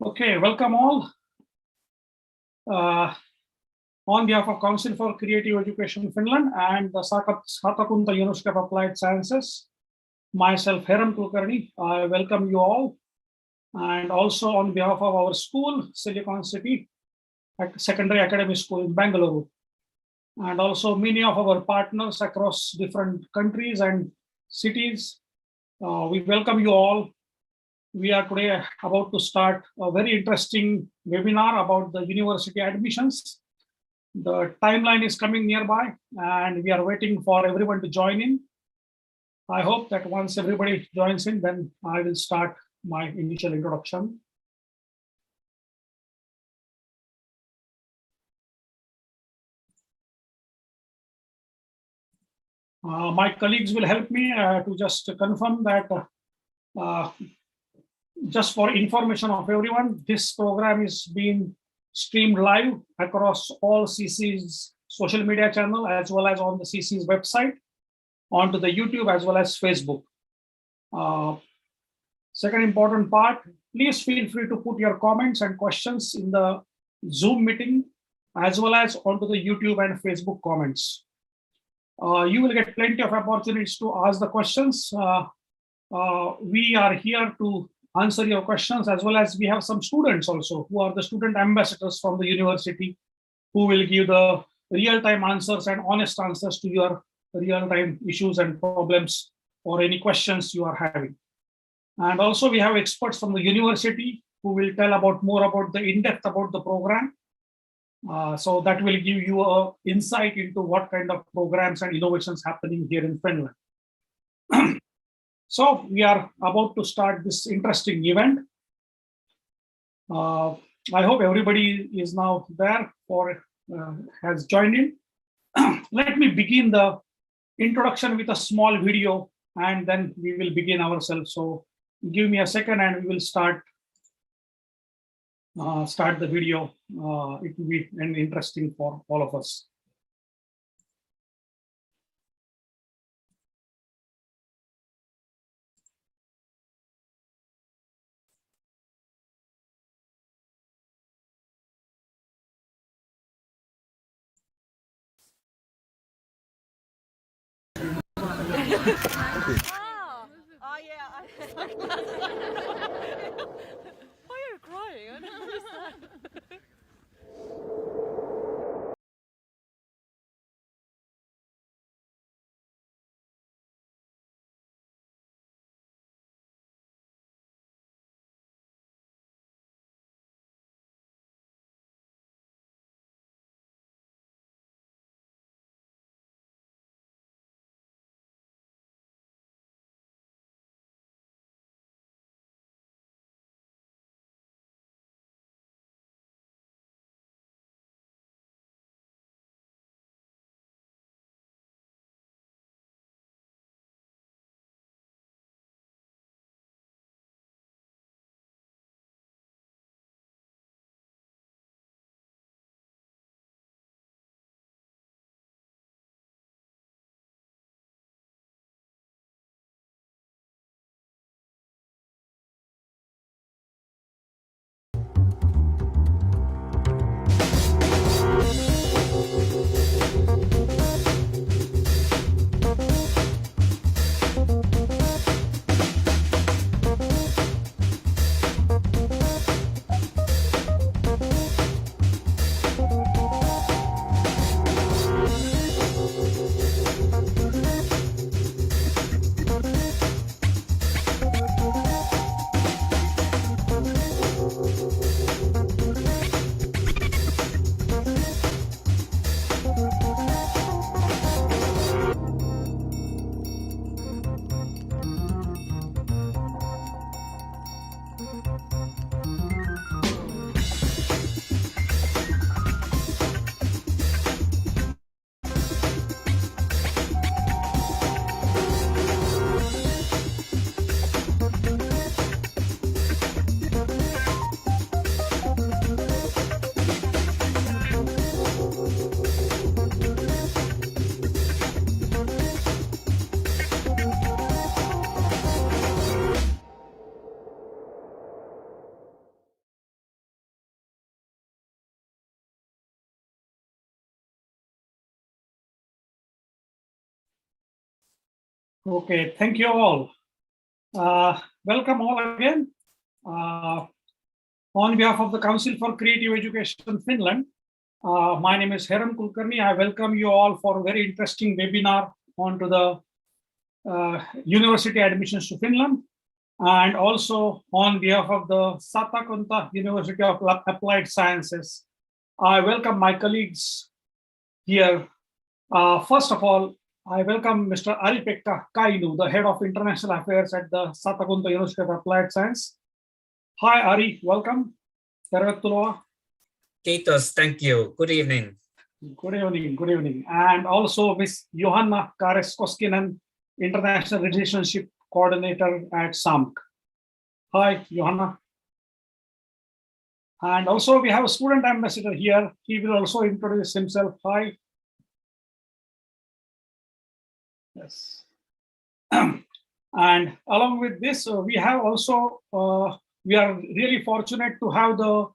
Okay, welcome all. On behalf of Council for Creative Education Finland and the Satakunta University of Applied Sciences, myself Heramb Kulkarni, I welcome you all. And also on behalf of our school, Silicon City Secondary Academy School in Bangalore. And also many of our partners across different countries and cities. We welcome you all. We are today about to start a very interesting webinar about the university admissions. The timeline is coming nearby and we are waiting for everyone to join in. I hope that once everybody joins in, then I will start my initial introduction. My colleagues will help me to just confirm that just for information of everyone, this program is being streamed live across all CC's social media channel as well as on the CC's website, onto the YouTube as well as Facebook. Second important part, please feel free to put your comments and questions in the Zoom meeting as well as onto the YouTube and Facebook comments. You will get plenty of opportunities to ask the questions. We are here to answer your questions, as well as we have some students also who are the student ambassadors from the university who will give the real-time answers and honest answers to your real-time issues and problems or any questions you are having. And also we have experts from the university who will tell about more about the in-depth about the program. So that will give you an insight into what kind of programs and innovations happening here in Finland. So we are about to start this interesting event. I hope everybody is now there or has joined in. Let me begin the introduction with a small video and then we will begin ourselves. So give me a second and we will start the video. It will be interesting for all of us. Wow. Oh yeah. Why are you crying? I don't understand. Okay, thank you all. Welcome all again. On behalf of the Council for Creative Education Finland, my name is Heramb Kulkarni. I welcome you all for a very interesting webinar onto the university admissions to Finland. And also on behalf of the Satakunta University of Applied Sciences, I welcome my colleagues here. First of all, I welcome Mr. Ari-Pekka Kainu, the Head of International Affairs at the Satakunta University of Applied Science. Hi, Ari, welcome. Tervetuloa. Kiitos, thank you. Good evening. Good evening, good evening. And also Ms. Johanna Kares-Koskinen, International Relationship Coordinator at SAMK. Hi, Johanna. And also we have a student ambassador here. He will also introduce himself. Hi. Yes. And along with this, we have also, we are really fortunate to have the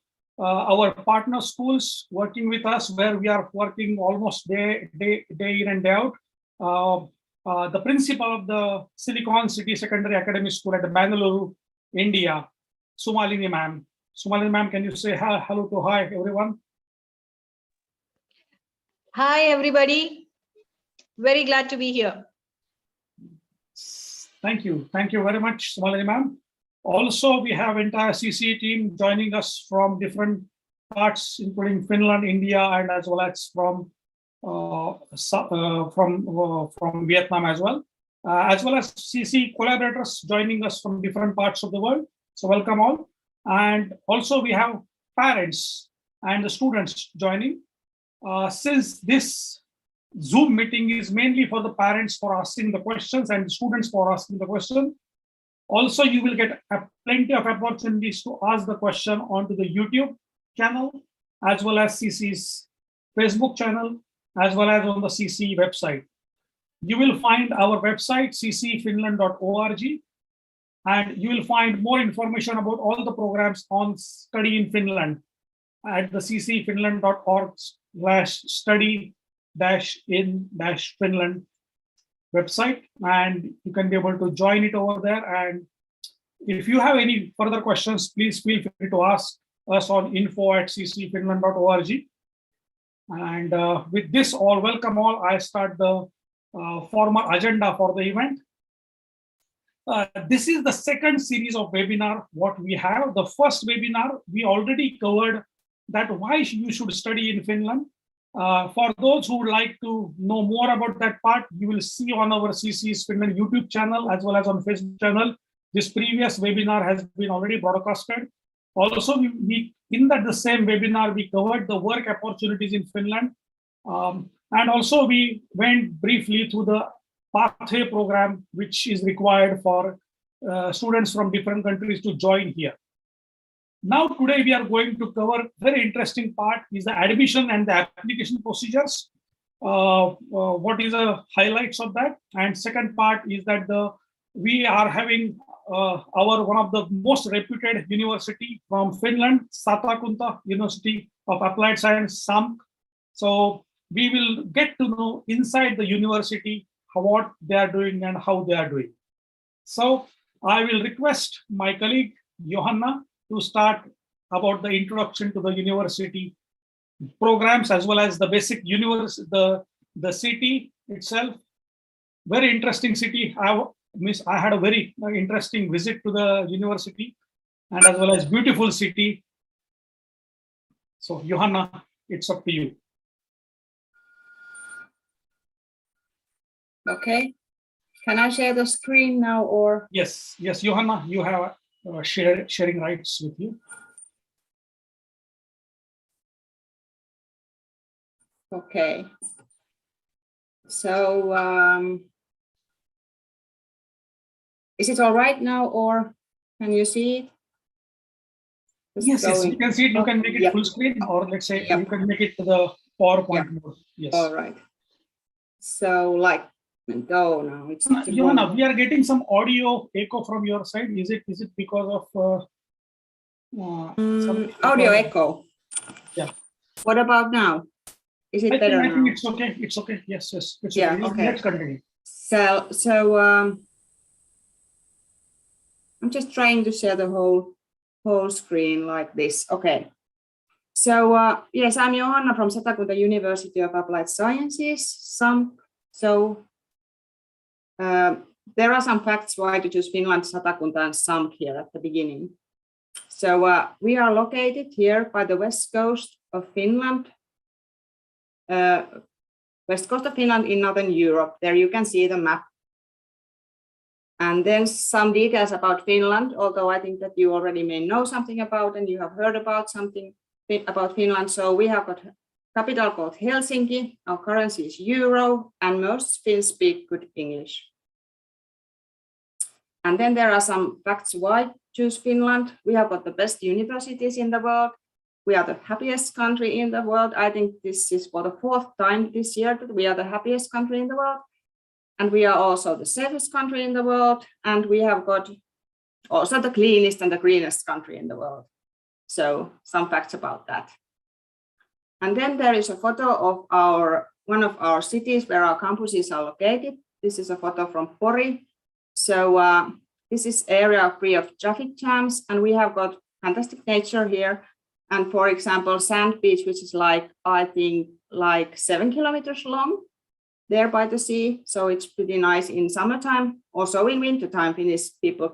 our partner schools working with us, where we are working almost day in and day out. The principal of the Silicon City Secondary Academy School at the Bangalore, India, Sumalini ma'am. Sumalini ma'am, can you say hello to hi everyone? Hi everybody. Very glad to be here. Thank you very much, Sumalini ma'am. Also, we have entire CC team joining us from different parts, including Finland, India, and as well as from Vietnam as well as CC collaborators joining us from different parts of the world. So welcome all. And also we have parents and the students joining. Since this Zoom meeting is mainly for the parents for asking the questions and the students for asking the question. Also, you will get plenty of opportunities to ask the question onto the YouTube channel, as well as CC's Facebook channel, as well as on the CC website. You will find our website, ccfinland.org, and you will find more information about all the programs on Study in Finland at the ccfinland.org/study-in-Finland website, and you can be able to join it over there. And if you have any further questions, please feel free to ask us on info@ccfinland.org. And with this, all welcome all. I start the formal agenda for the event. This is the second series of webinar what we have. The first webinar we already covered that why you should study in Finland. For those who would like to know more about that part, you will see on our CC's Finland YouTube channel as well as on Facebook channel. This previous webinar has been already broadcasted. Also, we in the same webinar, we covered the work opportunities in Finland. And also we went briefly through the Parttime program, which is required for students from different countries to join here. Now, today we are going to cover very interesting part is the admission and the application procedures. What is the highlights of that? And second part is that we are having one of the most reputed university from Finland, Satakunta University of Applied Science, SAMK. So we will get to know inside the university what they are doing and how they are doing. So I will request my colleague Johanna to start about the introduction to the university programs as well as the basic university, the city itself. Very interesting city. I had a very interesting visit to the university and as well as beautiful city. So Johanna, it's up to you. Okay. Can I share the screen now or? Yes, Johanna, you have sharing rights with you. Okay. So is it all right now or can you see it? Yes, you can see it. You can make it full screen, or let's say you can make it to the PowerPoint mode. Yes. All right. So go now. It's Johanna, we are getting some audio echo from your side. Is it because of audio echo? Yeah. What about now? Is it better now? I think it's okay. It's okay. Yes. It's okay. Okay. Let's continue. So I'm just trying to share the whole screen like this. Okay. So yes, I'm Johanna from Satakunta University of Applied Sciences, SAMK. So there are some facts why to choose Finland, Satakunta, and SAMK here at the beginning. So we are located here by the west coast of Finland, in Northern Europe. There you can see the map. And then some details about Finland, although I think that you already may know something about and you have heard about something about Finland. So we have got capital called Helsinki, our currency is euro, and most Finns speak good English. And then there are some facts why choose Finland. We have got the best universities in the world. We are the happiest country in the world. I think this is for the 4th time this year that we are the happiest country in the world. And we are also the safest country in the world. And we have got also the cleanest and the greenest country in the world. So some facts about that. And then there is a photo of one of our cities where our campuses are located. This is a photo from Pori. So this is area free of traffic jams, and we have got fantastic nature here. And for example, Sand Beach, which is I think 7 kilometers long there by the sea. So it's pretty nice in summertime. Also in wintertime, Finnish people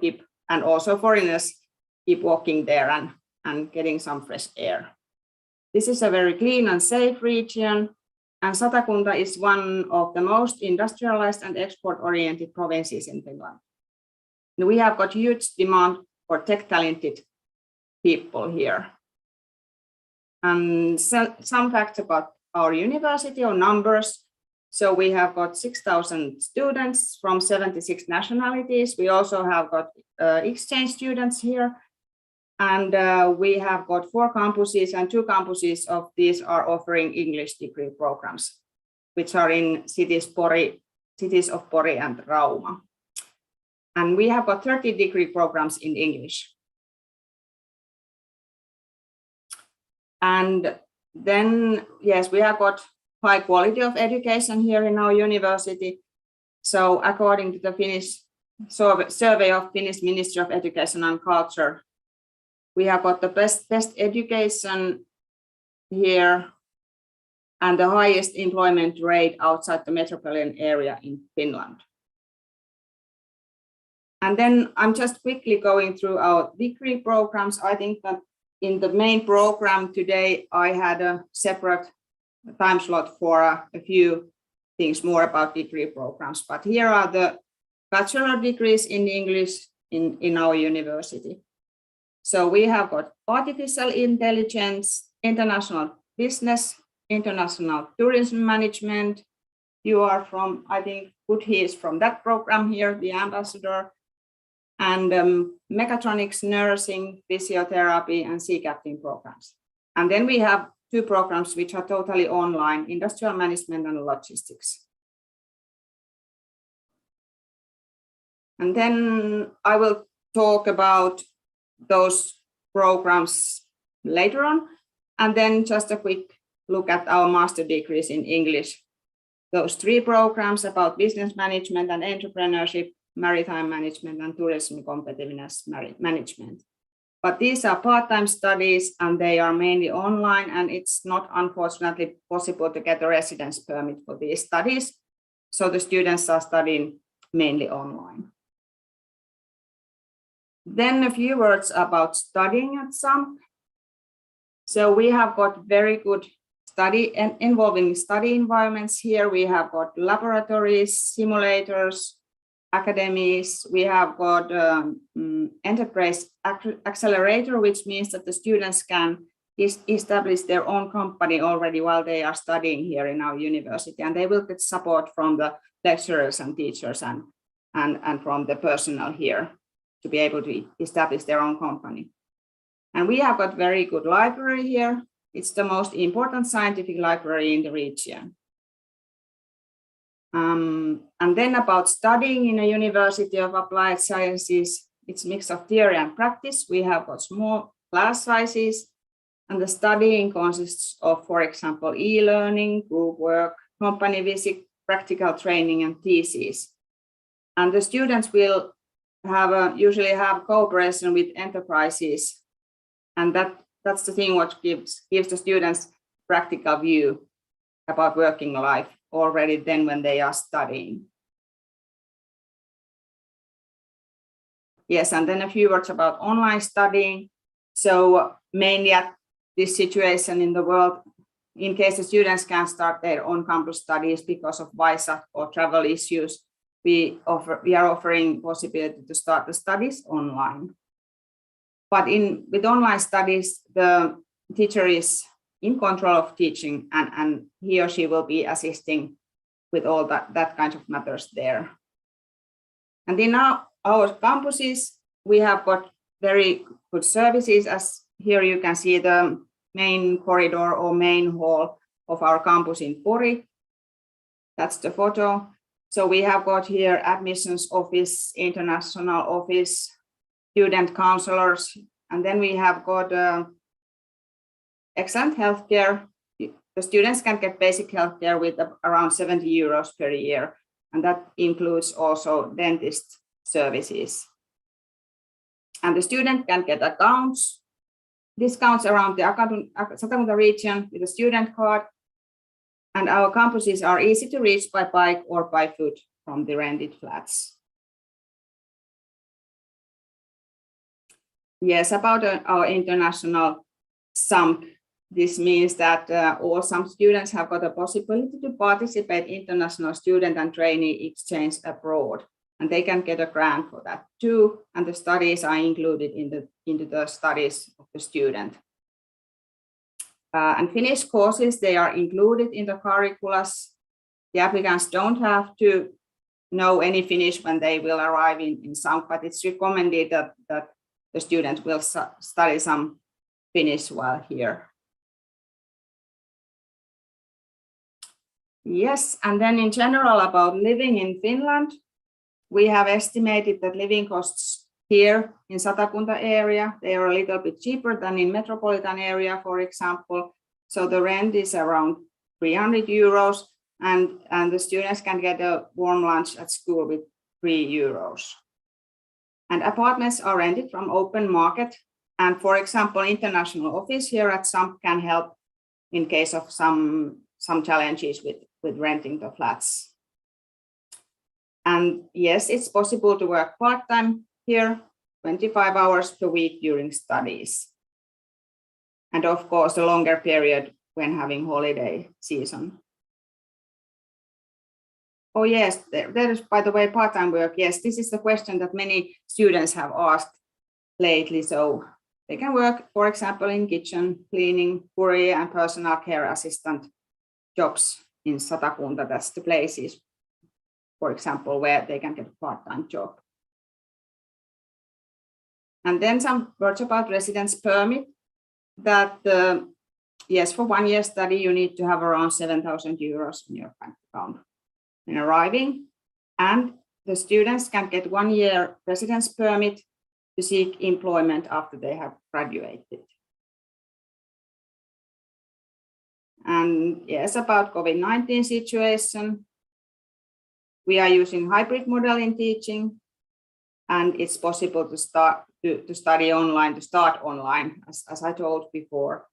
and also foreigners keep walking there and getting some fresh air. This is a very clean and safe region. And Satakunta is one of the most industrialized and export-oriented provinces in Finland. And we have got huge demand for tech-talented people here. And some facts about our university or numbers. So we have got 6,000 students from 76 nationalities. We also have got exchange students here. And we have got 4 campuses, and 2 campuses of these are offering English degree programs, which are in cities of Pori and Rauma. And we have got 30 degree programs in English. And then, yes, we have got high quality of education here in our university. So according to the Finnish survey of Finnish Ministry of Education and Culture, we have got the best education here and the highest employment rate outside the metropolitan area in Finland. And then I'm just quickly going through our degree programs. I think that in the main program today, I had a separate time slot for a few things more about degree programs. But here are the bachelor degrees in English in our university. So we have got artificial intelligence, international business, international tourism management. You are from, I think, he is from that program here, the ambassador, and Mechatronics, nursing, physiotherapy, and sea captain programs. And then we have 2 programs which are totally online, industrial management and logistics. And then I will talk about those programs later on. And then just a quick look at our master degrees in English. Those 3 programs about business management and entrepreneurship, maritime management, and tourism competitiveness management. But these are part-time studies and they are mainly online, and it's not unfortunately possible to get a residence permit for these studies. So the students are studying mainly online. Then a few words about studying at SAMK. So we have got very good involving study environments here. We have got laboratories, simulators, academies. We have got enterprise accelerator, which means that the students can establish their own company already while they are studying here in our university, and they will get support from the lecturers and teachers and from the personnel here to be able to establish their own company. And we have got very good library here. It's the most important scientific library in the region. And then about studying in a University of Applied Sciences, it's a mix of theory and practice. We have got small class sizes, and the studying consists of, for example, e-learning, group work, company practical training and theses. And the students will usually have cooperation with enterprises. And that's the thing what gives the students practical view about working life already then when they are studying. Yes, and then a few words about online studying. So mainly at this situation in the world, in case the students can't start their on-campus studies because of visa or travel issues, we are offering possibility to start the studies online. But with online studies, the teacher is in control of teaching, and he or she will be assisting with all that kind of matters there. And in our campuses, we have got very good services. As here you can see the main corridor or main hall of our campus in Pori. That's the photo. So we have got here admissions office, international office, student counselors, and then we have got excellent healthcare. The students can get basic healthcare with around 70 euros per year, and that includes also dentist services. And the student can get discounts around the Satakunta region with a student card. And our campuses are easy to reach by bike or by foot from the rented flats. Yes, about our international SAMK. This means that all SAMK students have got a possibility to participate in international student and trainee exchange abroad. And they can get a grant for that too. And the studies are included into the studies of the student. And Finnish courses, they are included in the curriculums. The applicants don't have to know any Finnish when they will arrive in SAMK, but it's recommended that the student will study some Finnish while here. Yes, and then in general about living in Finland, we have estimated that living costs here in Satakunta area, they are a little bit cheaper than in metropolitan area, for example. So the rent is around 300 euros, and the students can get a warm lunch at school with 3 euros. And apartments are rented from open market. And for example, international office here at SAMK can help in case of some challenges with renting the flats. And yes, it's possible to work part-time here, 25 hours per week during studies. And of course, a longer period when having holiday season. Oh yes, there is, by the way, part-time work. Yes, this is the question that many students have asked lately. So they can work, for example, in kitchen, cleaning, courier, and personal care assistant jobs in Satakunta. That's the places, for example, where they can get a part-time job. And then some words about residence permit, that yes, for 1 year study, you need to have around 7,000 euros in your bank account when arriving. And the students can get 1 year residence permit to seek employment after they have graduated. And yes, about COVID-19 situation, we are using hybrid model in teaching, and it's possible to start online, as I told before.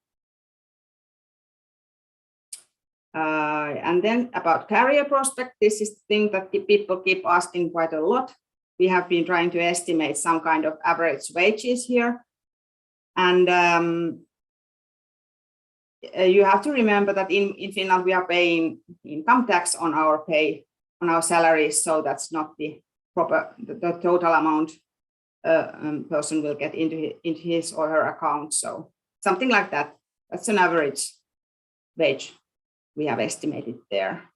And then about career prospect, this is the thing that people keep asking quite a lot. We have been trying to estimate some kind of average wages here. And you have to remember that in Finland, we are paying income tax on our pay, on our salaries, so that's not the total amount person will get into his or her account. So something like that. That's an average wage we have estimated there.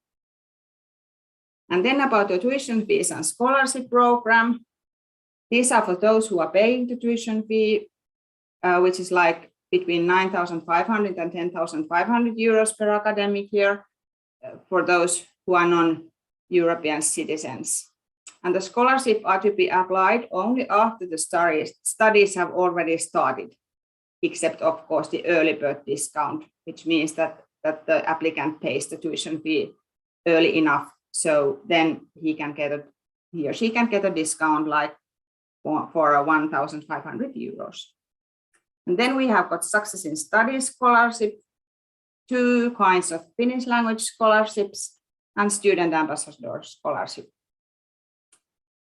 And then about the tuition fees and scholarship program. These are for those who are paying the tuition fee, which is like between 9,500 and 10,500 euros per academic year for those who are non-European citizens. And the scholarship are to be applied only after the studies have already started, except of course the early bird discount, which means that the applicant pays the tuition fee early enough So then he or she can get a discount like for 1,500 euros. And then we have got Success in Studies scholarship, 2 kinds of Finnish language scholarships, and Student Ambassador scholarship.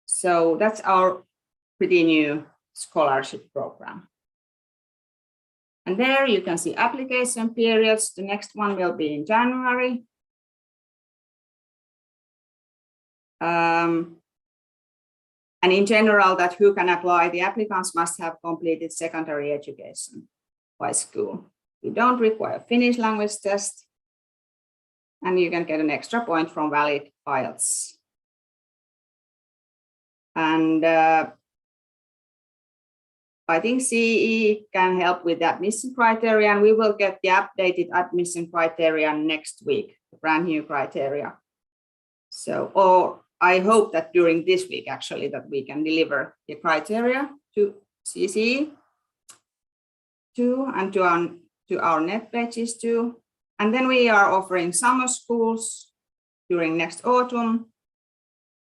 So that's our pretty new scholarship program. And there you can see application periods. The next one will be in January. And in general, that who can apply, the applicants must have completed secondary education by school. You don't require Finnish language test, and you can get an extra point from valid IELTS. And I think CE can help with the admission criteria, and we will get the updated admission criteria next week, the brand new criteria. So, or I hope that during this week, actually, that we can deliver the criteria to CCE too, and to our net pages too. And then we are offering summer schools during next autumn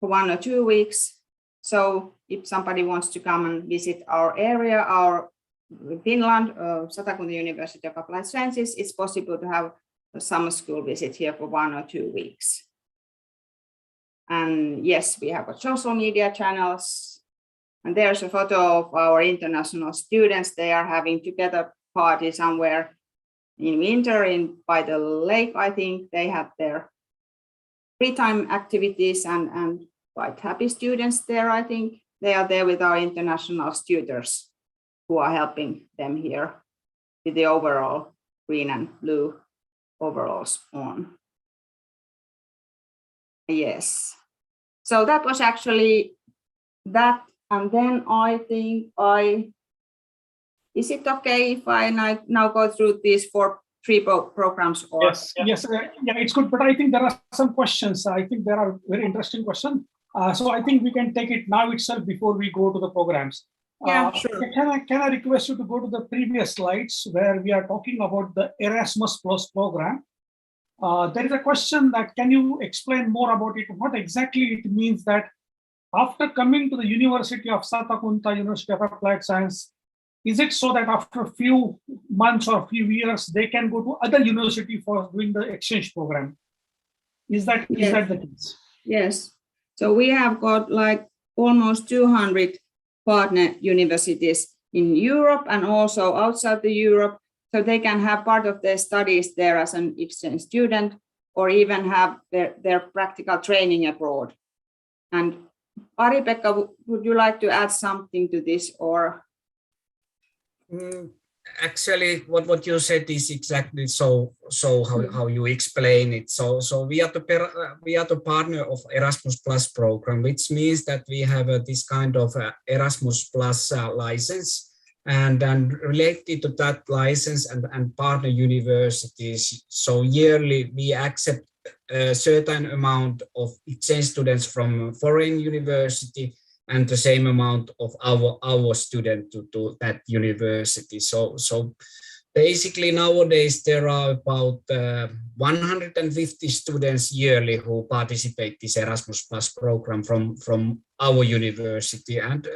for 1 or 2 weeks. So if somebody wants to come and visit our area, our Finland, Satakunta University of Applied Sciences, it's possible to have a summer school visit here for 1 or 2 weeks. And yes, we have social media channels. And there's a photo of our international students. They are having together party somewhere in winter by the lake. I think they have their free time activities and quite happy students there. I think they are there with our international tutors who are helping them here with the overall green and blue overalls on. Yes. So that was actually that. And then I think is it okay if I now go through these 3 programs? Or yes, yeah, it's good. But I think there are some questions. I think there are very interesting questions. So I think we can take it now itself before we go to the programs. Yeah, sure. Can I request you to go to the previous slides where we are talking about the Erasmus Plus program? There is a question that can you explain more about it? What exactly it means that after coming to the University of Satakunta, University of Applied Science, is it so that after a few months or few years, they can go to other university for doing the exchange program? Is that the case? Yes. So we have got like almost 200 partner universities in Europe and also outside the Europe. So they can have part of their studies there as an exchange student or even have their practical training abroad. And Ari-Pekka, would you like to add something to this or? Actually, what you said is exactly so how you explain it. So we are the partner of Erasmus Plus program, which means that we have this kind of Erasmus Plus license. And related to that license and partner universities, so yearly we accept a certain amount of exchange students from foreign university and the same amount of our student to that university. So basically nowadays there are about 150 students yearly who participate this Erasmus Plus program from our university, and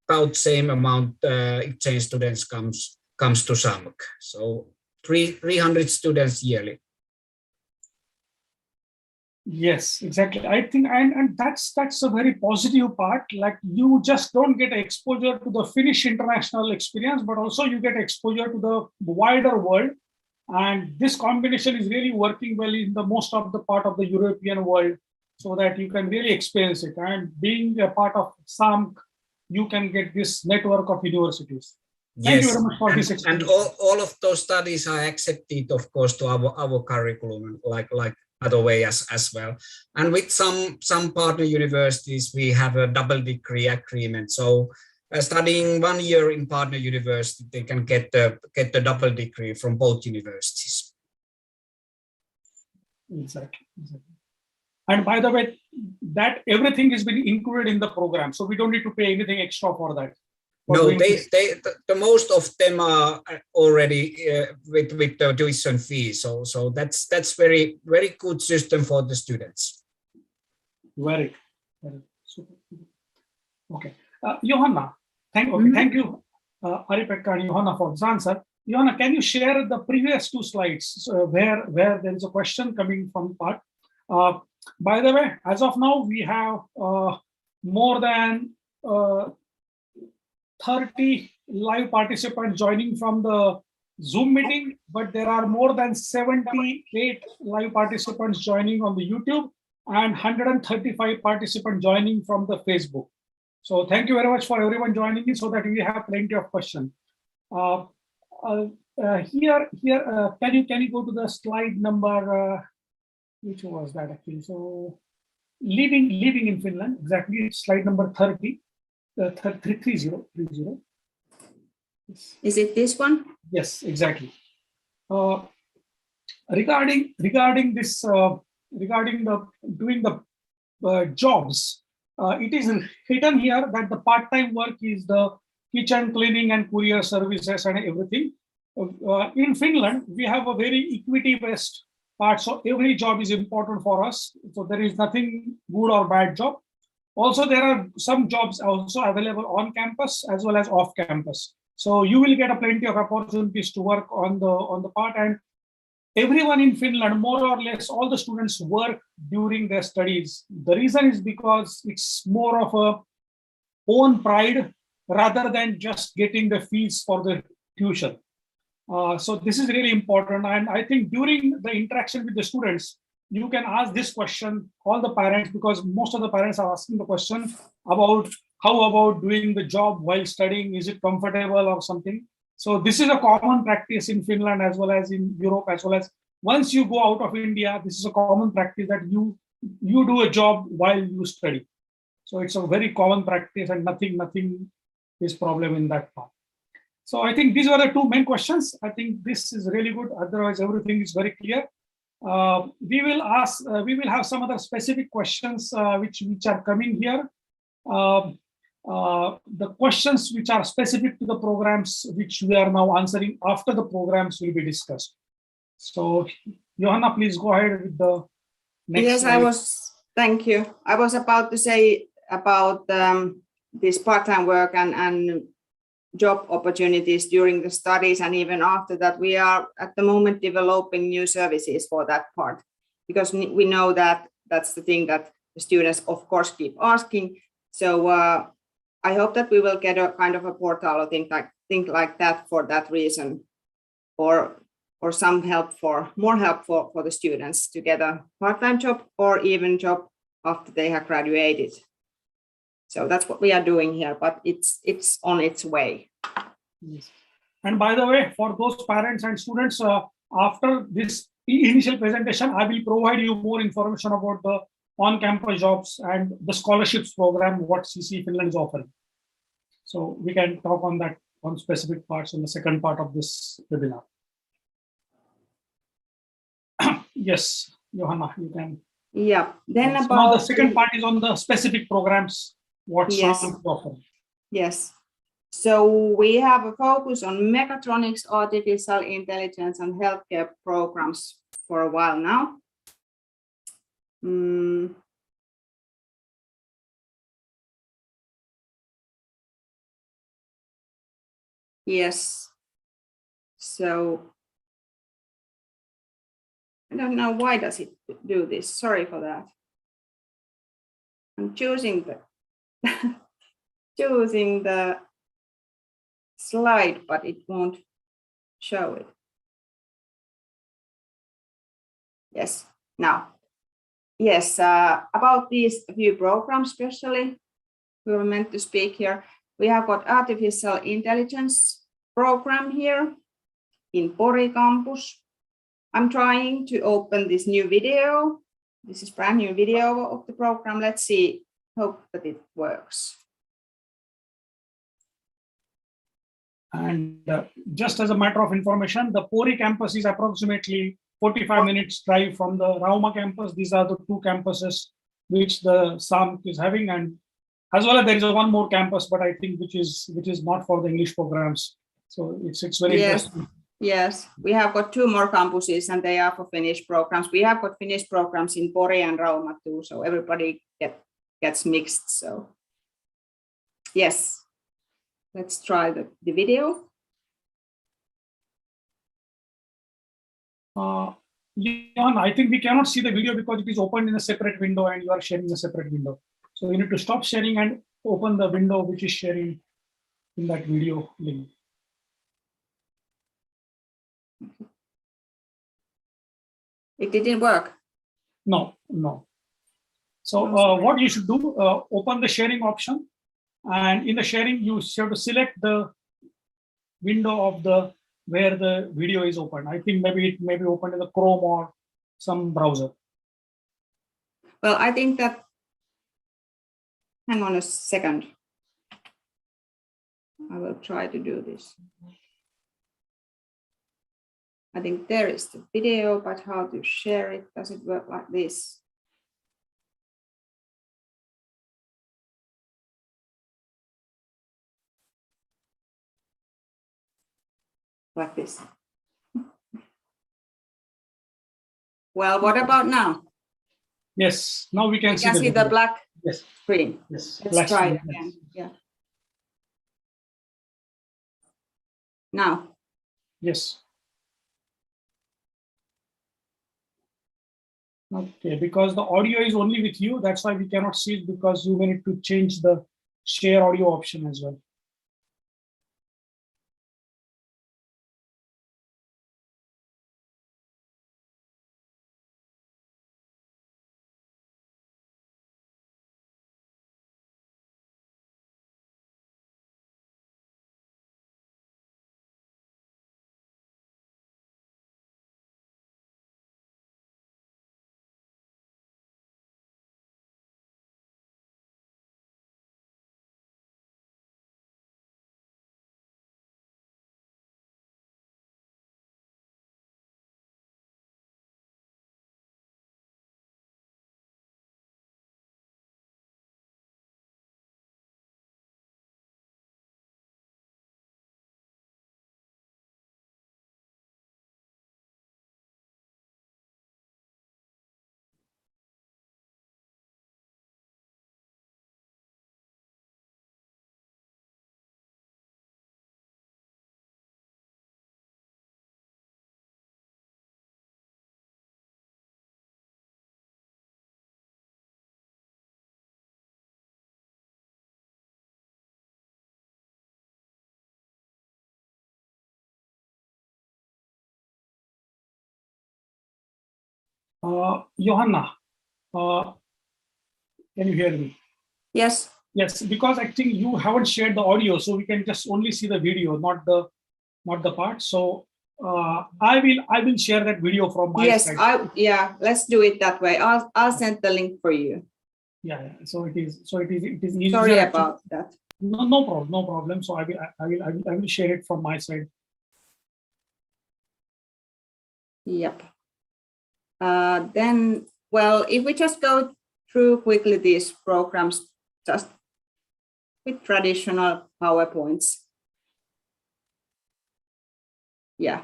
about same amount exchange students comes to SAMK. So 300 students yearly. Yes, exactly. I think, and that's a very positive part. Like you just don't get exposure to the Finnish international experience, but also you get exposure to the wider world. And this combination is really working well in the most of the part of the European world, so that you can really experience it. And being a part of SAMK, you can get this network of universities. Thank you very much for this experience. And all of those studies are accepted, of course, to our curriculum, like other way as well. And with some partner universities, we have a double degree agreement. So studying 1 year in partner university, they can get the double degree from both universities. Exactly. And by the way, that everything has been included in the program, so we don't need to pay anything extra for that. No, the most of them are already with the tuition fee. So that's very good system for the students. Very, very super. Okay, Johanna, thank you, Ari-Pekka and Johanna for this answer. Johanna, can you share the previous 2 slides where there is a question coming from part? By the way, as of now, we have more than 30 live participants joining from the Zoom meeting, but there are more than 78 live participants joining on the YouTube and 135 participants joining from the Facebook. So thank you very much for everyone joining in so that we have plenty of questions. Here, can you go to the slide number, which was that actually? So living in Finland, exactly, slide number 30, 30. Is it this one? Yes, exactly. Regarding this, regarding the doing the jobs, it is written here that the part-time work is the kitchen cleaning and courier services and everything. In Finland, we have a very equity-based part, so every job is important for us. So there is nothing good or bad job. Also, there are some jobs also available on campus as well as off campus. So you will get a plenty of opportunities to work on the part, and everyone in Finland, more or less, all the students work during their studies. The reason is because it's more of a own pride rather than just getting the fees for the tuition. So this is really important, and I think during the interaction with the students, you can ask this question, all the parents, because most of the parents are asking the question about how about doing the job while studying, is it comfortable or something. So this is a common practice in Finland as well as in Europe, as well as once you go out of India, this is a common practice that you do a job while you study. So it's a very common practice and nothing is problem in that part. So I think these were the 2 main questions. I think this is really good. Otherwise, everything is very clear. We will have some other specific questions which are coming here. The questions which are specific to the programs which we are now answering after the programs will be discussed. So Johanna, please go ahead with the next slide. Thank you. I was about to say about this part-time work and job opportunities during the studies, and even after that. We are at the moment developing new services for that part, because we know that that's the thing that the students of course keep asking. So I hope that we will get a kind of a portal or thing like that for that reason, or some help more help for the students to get a part-time job or even job after they have graduated. So that's what we are doing here, but it's on its way. Yes. And by the way, for those parents and students, after this initial presentation, I will provide you more information about the on-campus jobs and the scholarships program, what CC Finland is offering. So we can talk on that on specific parts in the second part of this webinar. Yes, Johanna, you can. Yeah. Then yes. about Now the second part is on the specific programs, what SAMK offers. Yes. So we have a focus on mechatronics, artificial intelligence, and healthcare programs for a while now. Yes. So I don't know why does it do this. Sorry for that. I'm choosing the slide, but it won't show it. Yes. Now, yes, about these few programs, especially we were meant to speak here. We have got artificial intelligence program here in Pori campus. I'm trying to open this new video. This is brand new video of the program. Let's see, hope that it works. And just as a matter of information, the Pori campus is approximately 45 minutes drive from the Rauma campus. These are the 2 campuses which the SAMK is having, and as well as there is one more campus, but I think which is not for the English programs. So it's very interesting. Yes, we have got 2 more campuses and they are for Finnish programs. We have got Finnish programs in Pori and Rauma too, so everybody gets mixed. So yes, let's try the video. Johanna, I think we cannot see the video because it is opened in a separate window and you are sharing a separate window. So you need to stop sharing and open the window which is sharing in that video link. It didn't work. No. So what you should do, open the sharing option, and in the sharing you have to select the window of the where the video is open. I think maybe it may be open in the Chrome or some browser. Well, I think that, hang on a second. I will try to do this. I think there is the video, but how to share it? Does it work like this? Like this. Well, what about now? Yes, now we can You can see the black screen. Yes. Let's try it again. Yeah. Now. Yes. Okay, because the audio is only with you, that's why we cannot see it, because you may need to change the share audio option as well. Johanna, can you hear me? Yes. Yes, because I think you haven't shared the audio, so we can just only see the video, not the part. So I will share that video from my side. Yes, let's do it that way. I'll send the link for you. Yeah. So it is easier. Sorry about that. No problem. So I will share it from my side. Yep. Then, well, if we just go through quickly these programs, just with traditional PowerPoints. Yeah.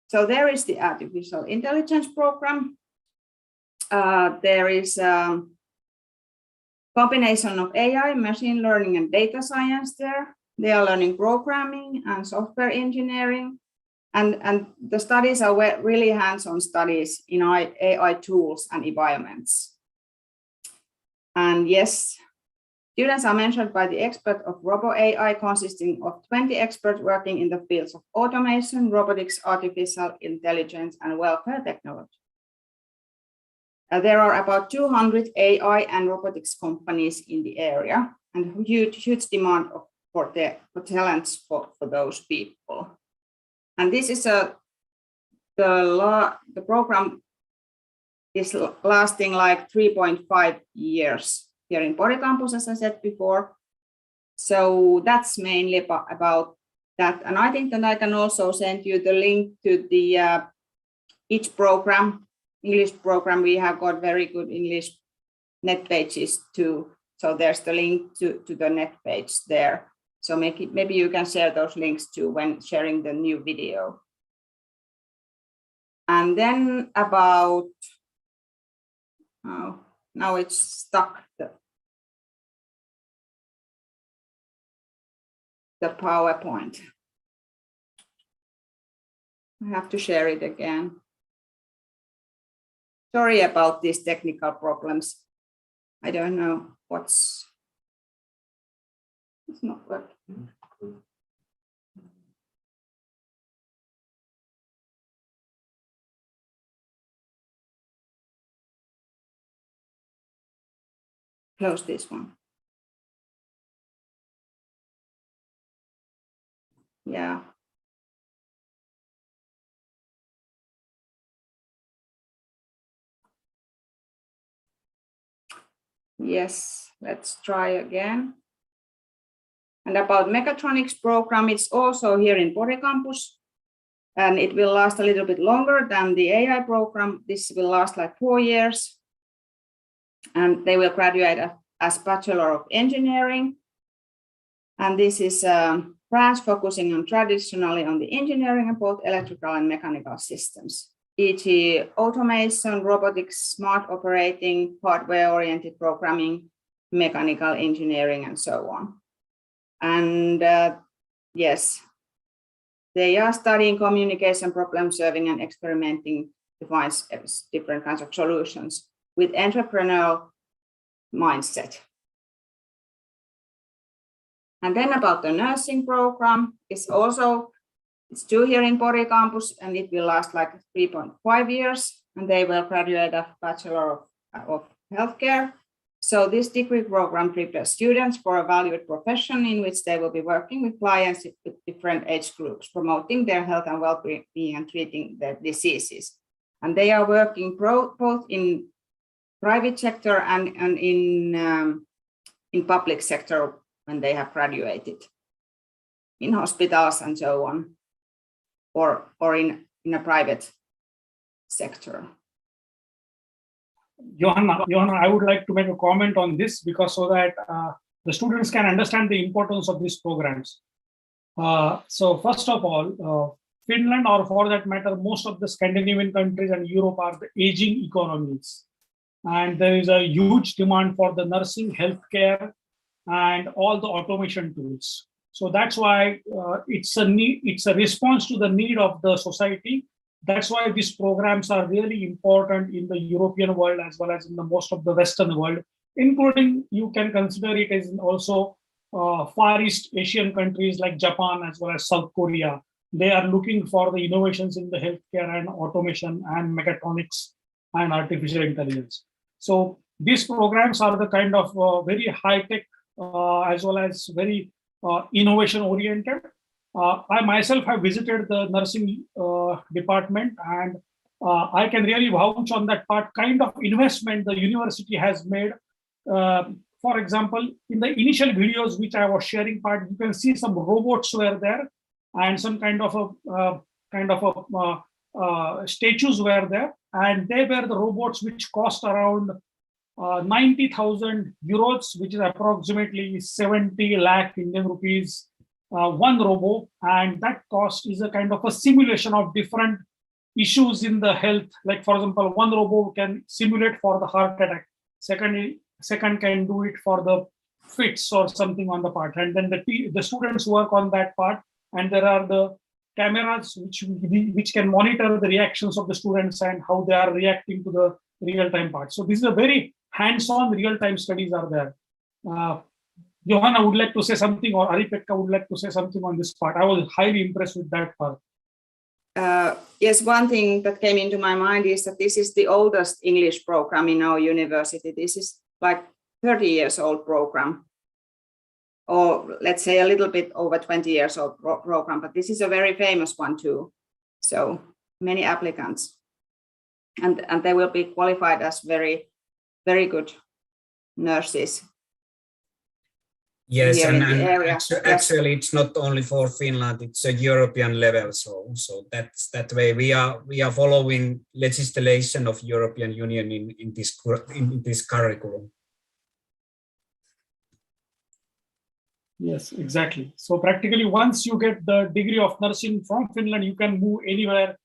So there is the artificial intelligence program. There is a combination of AI, machine learning, and data science there. They are learning programming and software engineering. And the studies are really hands-on studies in AI tools and environments. And yes, students are mentored by the expert of Robo-AI, consisting of 20 experts working in the fields of automation, robotics, artificial intelligence, and welfare technology. There are about 200 AI and robotics companies in the area, and huge demand for talents for those people. And this is the program is lasting like 3.5 years here in Pori campus, as I said before. So that's mainly about that. And I think that I can also send you the link to the each program, English program. We have got very good English net pages too. So there's the link to the net page there. So maybe you can share those links too when sharing the new video. And then about, now it's stuck, the PowerPoint. I have to share it again. Sorry about these technical problems. I don't know it's not working. Close this one. Yeah. Yes, let's try again. And about Mechatronics program, it's also here in Pori campus, and it will last a little bit longer than the AI program. This will last like 4 years, and they will graduate as Bachelor of Engineering. And this is a branch focusing on traditionally on the engineering of both electrical and mechanical systems, e.g. automation, robotics, smart operating, hardware-oriented programming, mechanical engineering, and so on. And yes, they are studying communication, problem solving, and experimenting to find different kinds of solutions with entrepreneurial mindset. And then about the nursing program, it's 2 here in Pori campus, and it will last like 3.5 years, and they will graduate a Bachelor of Healthcare. So this degree program prepares students for a valued profession in which they will be working with clients with different age groups, promoting their health and well-being and treating their diseases. And they are working both in private sector and in public sector when they have graduated, in hospitals and so on, or in a private sector. Johanna, I would like to make a comment on this because so that the students can understand the importance of these programs. So first of all, Finland, or for that matter, most of the Scandinavian countries and Europe are the aging economies. And there is a huge demand for the nursing, healthcare, and all the automation tools. So that's why it's a response to the need of the society. That's why these programs are really important in the European world as well as in the most of the Western world, including you can consider it as also Far East Asian countries like Japan as well as South Korea. They are looking for the innovations in the healthcare and automation and mechatronics and artificial intelligence. So these programs are the kind of very high tech as well as very innovation oriented. I myself have visited the nursing department, and I can really vouch on that part, kind of investment the university has made. For example, in the initial videos which I was sharing part, you can see some robots were there, and some kind of statues were there, and they were the robots which cost around 90,000 euros, which is approximately 70 lakh Indian rupees. One robo, and that cost is a kind of a simulation of different issues in the health. Like for example, one robo can simulate for the heart attack. Second can do it for the fits or something on the part, and then the students work on that part. And there are the cameras which can monitor the reactions of the students and how they are reacting to the real-time part. So this is a very hands-on real-time studies are there. Johanna would like to say something, or Ari-Pekka would like to say something on this part. I was highly impressed with that part. Yes, one thing that came into my mind is that this is the oldest English program in our university. This is like 30 years old program, or let's say a little bit over 20 years old program, but this is a very famous one too. So many applicants, and they will be qualified as very, very good nurses. Yes, and actually, yes. it's not only for Finland; it's a European level. So that's that way. We are following legislation of European Union in this curriculum. Yes, exactly. So practically, once you get the degree of nursing from Finland, you can move anywhere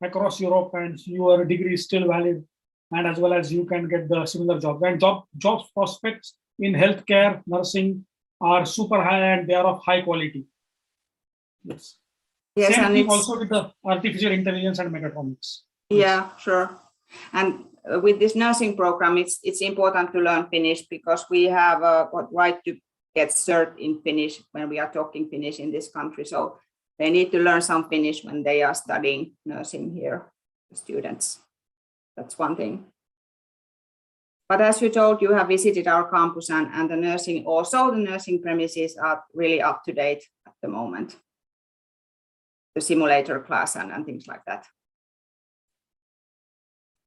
across Europe and your degree is still valid, and as well as you can get the similar job. And job prospects in healthcare, nursing are super high and they are of high quality. Yes. Yes, Same and thing it's also with the artificial intelligence and mechatronics. yeah, sure. And with this nursing program, it's important to learn Finnish because we have a right to get cert in Finnish when we are talking Finnish in this country. So they need to learn some Finnish when they are studying nursing here, the students. That's one thing. But as you told, you have visited our campus and the nursing, also the nursing premises are really up to date at the moment. The simulator class and things like that.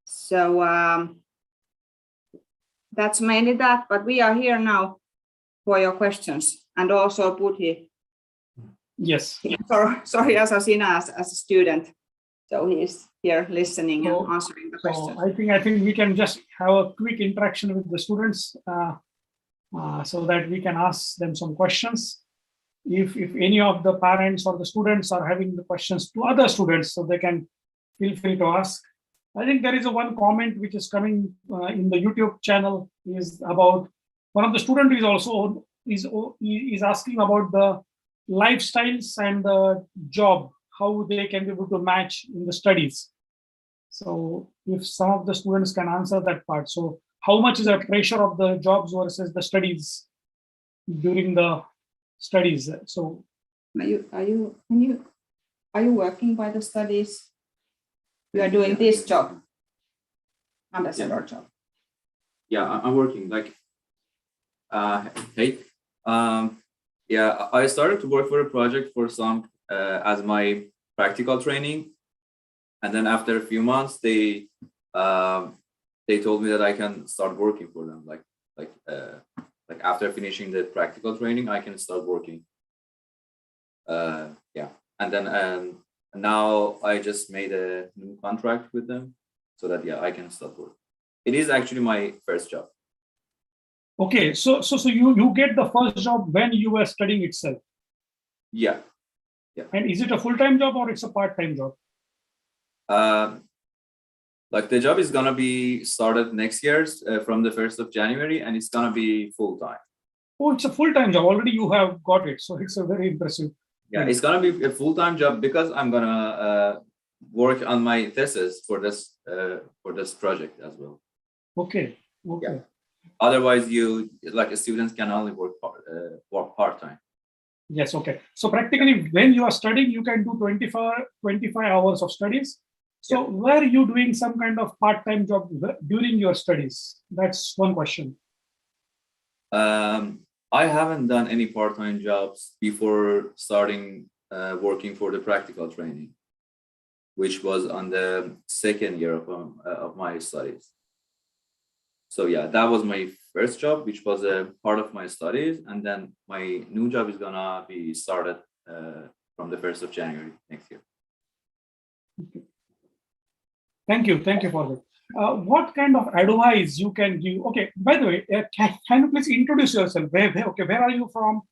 So that's mainly that, but we are here now for your questions and also Budhi. Yes. Sorry, Asina as a student. So he's here listening So, and answering the questions. I think we can just have a quick interaction with the students so that we can ask them some questions. If any of the parents or the students are having the questions to other students, so they can feel free to ask. I think there is one comment which is coming in the YouTube channel is about one of the students is asking about the lifestyles and the job, how they can be able to match in the studies. So if some of the students can answer that part. So how much is the pressure of the jobs versus the studies during the studies? So Are you working by the studies? You are doing this job, ambassador job. Yeah, I'm working like, hey, yeah, I started to work for a project for SAMK as my practical training. And then after a few months, they told me that I can start working for them. Like after finishing the practical training, I can start working. Yeah, and then now I just made a new contract with them so that, yeah, I can start work. It is actually my first job. okay, so you get the first job when you were studying itself. Yeah. And is it a full-time job or it's a part-time job? Like the job is gonna be started next year from the 1st of January, and it's gonna be full-time. Oh, it's a full-time job. Already you have got it. So it's a very impressive. Yeah, it's gonna be a full-time job because I'm gonna work on my thesis for this project as well. Okay. Yeah. Otherwise, students can only work part-time. Yes, okay. So practically when you are studying, you can do 25 hours of studies. So were you doing some kind of part-time job during your studies? That's one question. I haven't done any part-time jobs before starting working for the practical training, which was on the second year of my studies. So yeah, that was my first job, which was a part of my studies. And then my new job is gonna be started from the 1st of January next year. Okay. Thank you for that. What kind of advice you can give? Okay, by the way, can you please introduce yourself? Where are you from?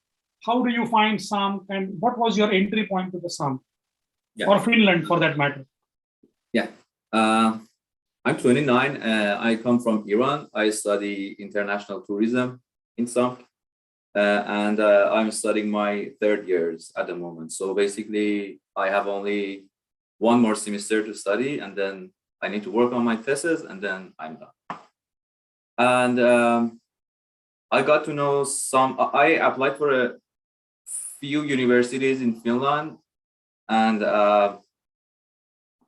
How do you find SAMK? And what was your entry point to the SAMK? Yeah. Or Finland for that matter? Yeah. I'm 29. I come from Iran. I study international tourism in SAMK. And I'm studying my third years at the moment. So basically, I have only one more semester to study, and then I need to work on my thesis, and then I'm done. And I got to know I applied for a few universities in Finland, and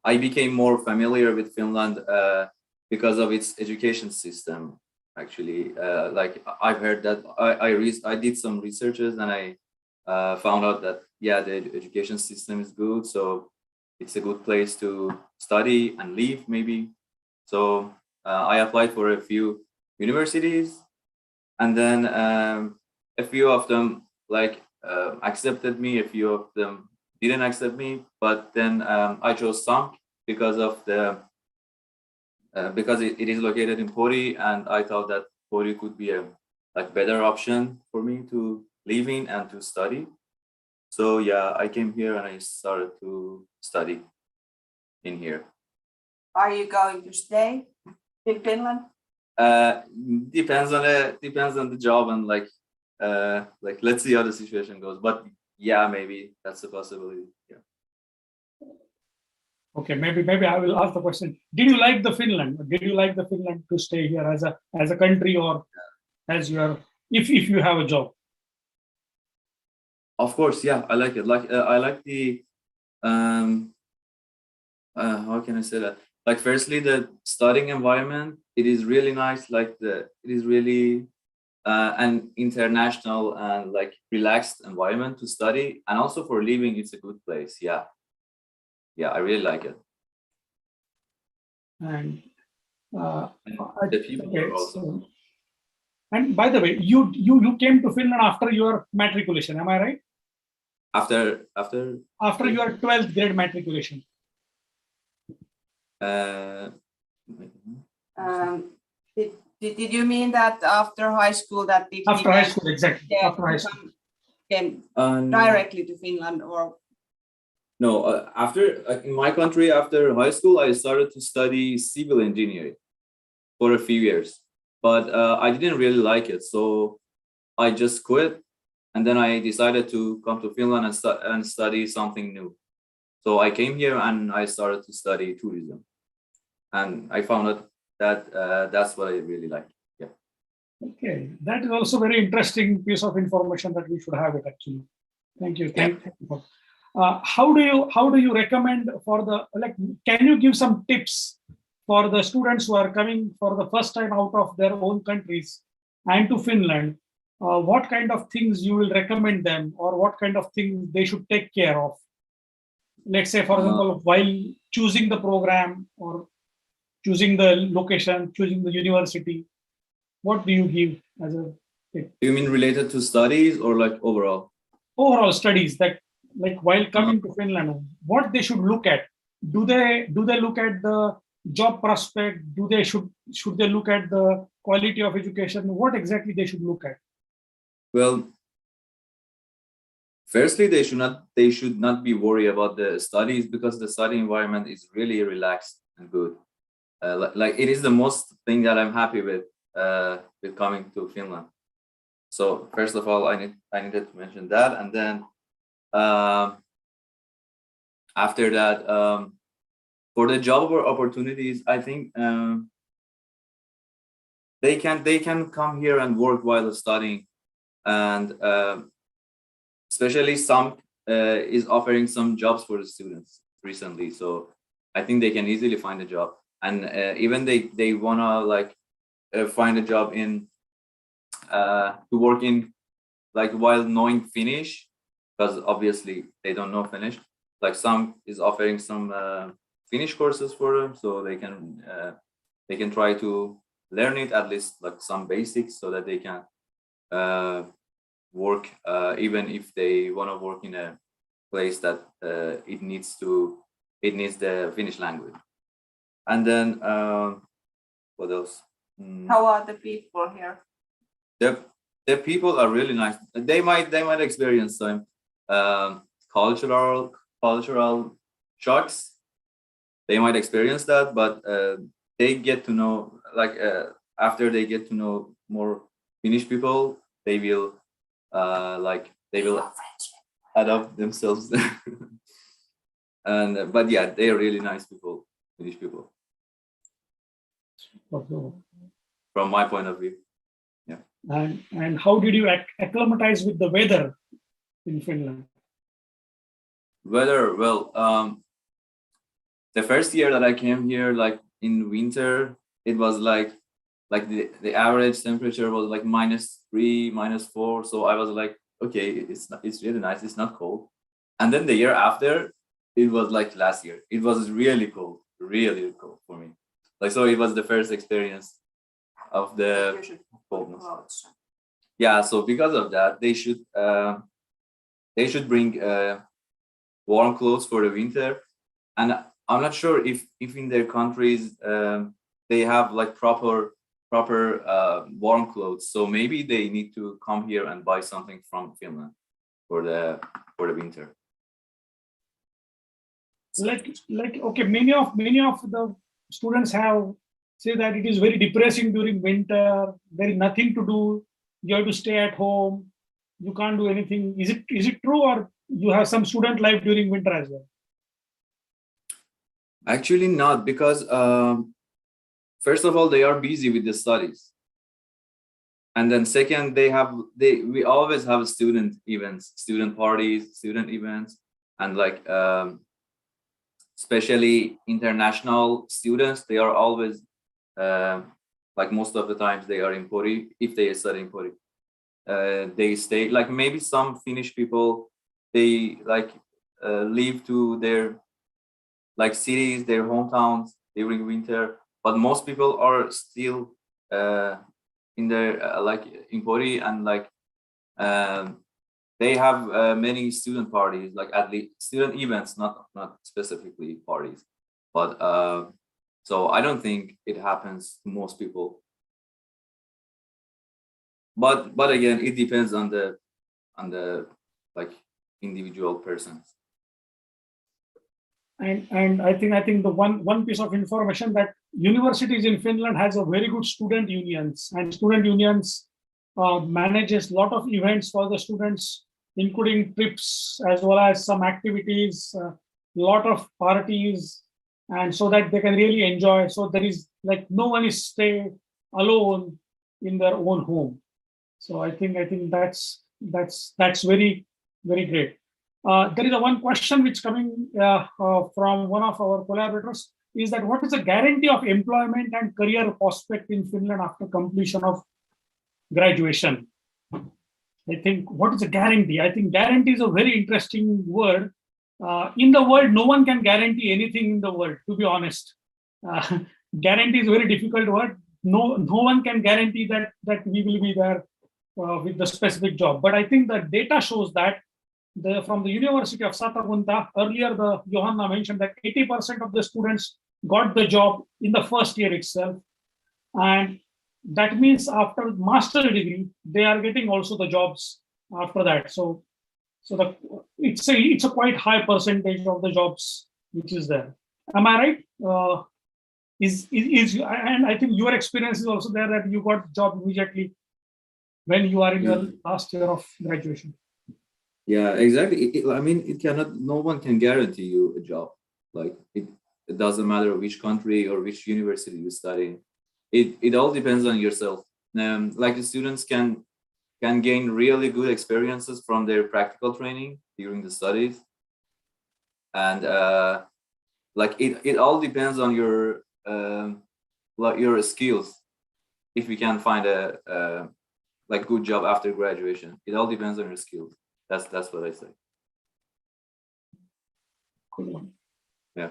I became more familiar with Finland because of its education system. Actually, like I've heard that I did some researches, and I found out that, yeah, the education system is good. So it's a good place to study and live, maybe. So I applied for a few universities, and then a few of them accepted me, a few of them didn't accept me. But then I chose SAMK because of because it is located in Pori, and I thought that Pori could be a better option for me to live in and to study. So yeah, I came here and I started to study. in here. Are you going to stay in Finland? Depends on the job and like let's see how the situation goes. But yeah, maybe that's a possibility. Yeah. Okay, maybe I will ask the question. Did you like the Finland? Did you like the Finland to stay here as a country, or as your if you have a job? Of course, yeah, I like it. Like I like the how can I say that? Like firstly, the studying environment, it is really nice. Like it is really an international and like relaxed environment to study, and also for living, it's a good place. Yeah, I really like it. And And the people okay, are also. and by the way, you came to Finland after your matriculation, am I right? After Your 12th grade matriculation. Did you mean that after high school that it After high school, exactly. Yeah, After high school. came directly to Finland, or No, after in my country, after high school, I started to study civil engineering for a few years, but I didn't really like it, so I just quit, and then I decided to come to Finland and study something new. So I came here and I started to study tourism, and I found out that that's what I really like. Yeah. Okay, that is also very interesting piece of information that we should have it actually. Thank you. Thank you. How do you recommend for the like? Can you give some tips for the students who are coming for the first time out of their own countries and to Finland? What kind of things you will recommend them, or what kind of things they should take care of? Let's say, for example, while choosing the program or choosing the location, choosing the university, what do you give as a tip? Do you mean related to studies or like overall? Overall studies, that like while coming to Finland, what they should look at? Do they look at the job prospect? Should they look at the quality of education? What exactly they should look at? Well, firstly, they should not be worried about the studies, because the study environment is really relaxed and good. Like it is the most thing that I'm happy with coming to Finland. So first of all, I needed to mention that, and then after that, for the job opportunities, I think they can come here and work while studying, and especially SAMK is offering some jobs for the students recently. So I think they can easily find a job, and even they wanna like find a job in to work in like while knowing Finnish, because obviously they don't know Finnish. Like SAMK is offering some Finnish courses for them, so they can try to learn it, at least like some basics, so that they can work even if they want to work in a place that it needs the Finnish language. And then what else? how are the people here? The people are really nice. They might experience some cultural shocks. They might experience that, but they get to know, like after they get to know more Finnish people, they will adapt themselves. And but yeah, they are really nice people, Finnish people, from my point of view. Yeah. And how did you acclimatize with the weather in Finland? Weather, well, the first year that I came here, like in winter, it was like the average temperature was like -3, -4. So I was like, okay, it's really nice. It's not cold. And then the year after, it was like last year. It was really cold for me. Like, so it was the first experience of the coldness. Yeah. So because of that, they should bring warm clothes for the winter. And I'm not sure if in their countries they have like proper warm clothes. So maybe they need to come here and buy something from Finland for the winter. like okay, many of the students have say that it is very depressing during winter. There is nothing to do. You have to stay at home. You can't do anything. Is it true, or you have some student life during winter as well? Actually, not, because first of all, they are busy with the studies, and then second, we always have student events, student parties, student events, and like especially international students, they are always like most of the times they are in Pori. If they study in Pori, they stay, like maybe some Finnish people, they like leave to their like cities, their hometowns during winter, but most people are still in their like in Pori, and like they have many student parties, like at least student events, not specifically parties, but so I don't think it happens to most people. But again, it depends on the like individual persons. And I think the one piece of information that universities in Finland has a very good student unions, and student unions manages a lot of events for the students, including trips as well as some activities, a lot of parties, and so that they can really enjoy. So there is like no one is stay alone in their own home. So I think that's very great. There is a one question which coming from one of our collaborators, is that what is the guarantee of employment and career prospect in Finland after completion of graduation? I think what is a guarantee? I think guarantee is a very interesting word. In the world, no one can guarantee anything in the world, to be honest. Guarantee is a very difficult word. No one can guarantee that we will be there with the specific job. But I think the data shows that from the University of Satakunta, earlier the Johanna mentioned that 80% of the students got the job in the first year itself. And that means after master degree, they are getting also the jobs after that. So it's a quite high percentage of the jobs which is there. Am I right? And I think your experience is also there, that you got job immediately when you are in your last year of graduation. Yeah, exactly. I mean, no one can guarantee you a job. Like it doesn't matter which country or which university you study. It all depends on yourself. Like the students can gain really good experiences from their practical training during the studies, and like it all depends on your like your skills. If you can find a like good job after graduation, it all depends on your skills. That's what I say. Cool. Yeah.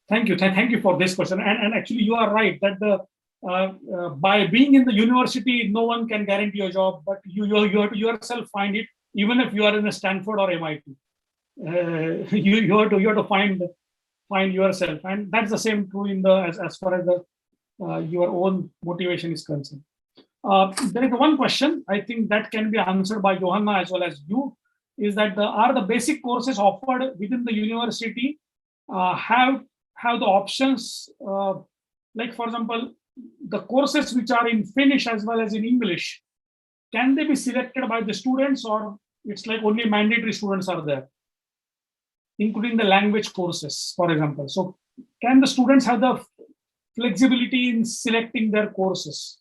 Thank you for this question. And actually, you are right that the by being in the university, no one can guarantee a job, but you have to yourself find it. Even if you are in a Stanford or MIT, you have to find yourself, and that's the same true in as far as the your own motivation is concerned. There is one question I think that can be answered by Johanna as well as you, is that are the basic courses offered within the university have the options, like for example, the courses which are in Finnish as well as in English, can they be selected by the students, or it's like only mandatory students are there, including the language courses, for example? So can the students have the flexibility in selecting their courses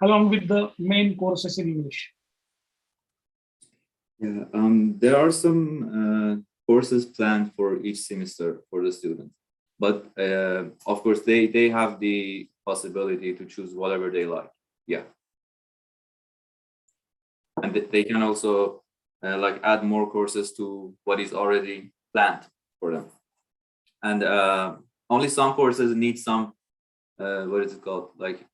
along with the main courses in English? Yeah, there are some courses planned for each semester for the students, but of course they have the possibility to choose whatever they like. Yeah, and they can also like add more courses to what is already planned for them. And only some courses need some what is it called, like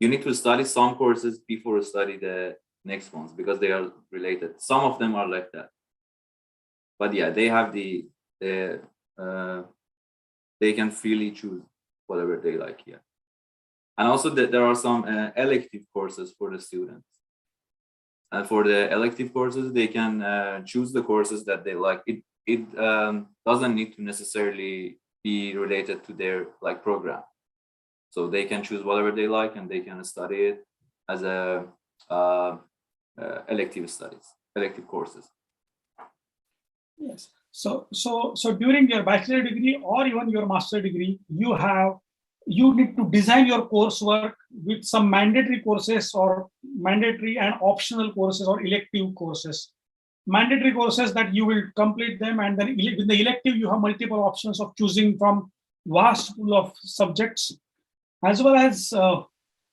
you need to study some courses before you study the next ones, because they are related. Some of them are like that, but yeah, they have they can freely choose whatever they like. Yeah, and also there are some elective courses for the students, and for the elective courses they can choose the courses that they like. it doesn't need to necessarily be related to their program. So they can choose whatever they like and they can study it as a elective courses. Yes. So during your bachelor degree or even your master degree, you need to design your coursework with some mandatory courses or mandatory and optional courses or elective courses. Mandatory courses that you will complete them, and then with the elective you have multiple options of choosing from vast pool of subjects, as well as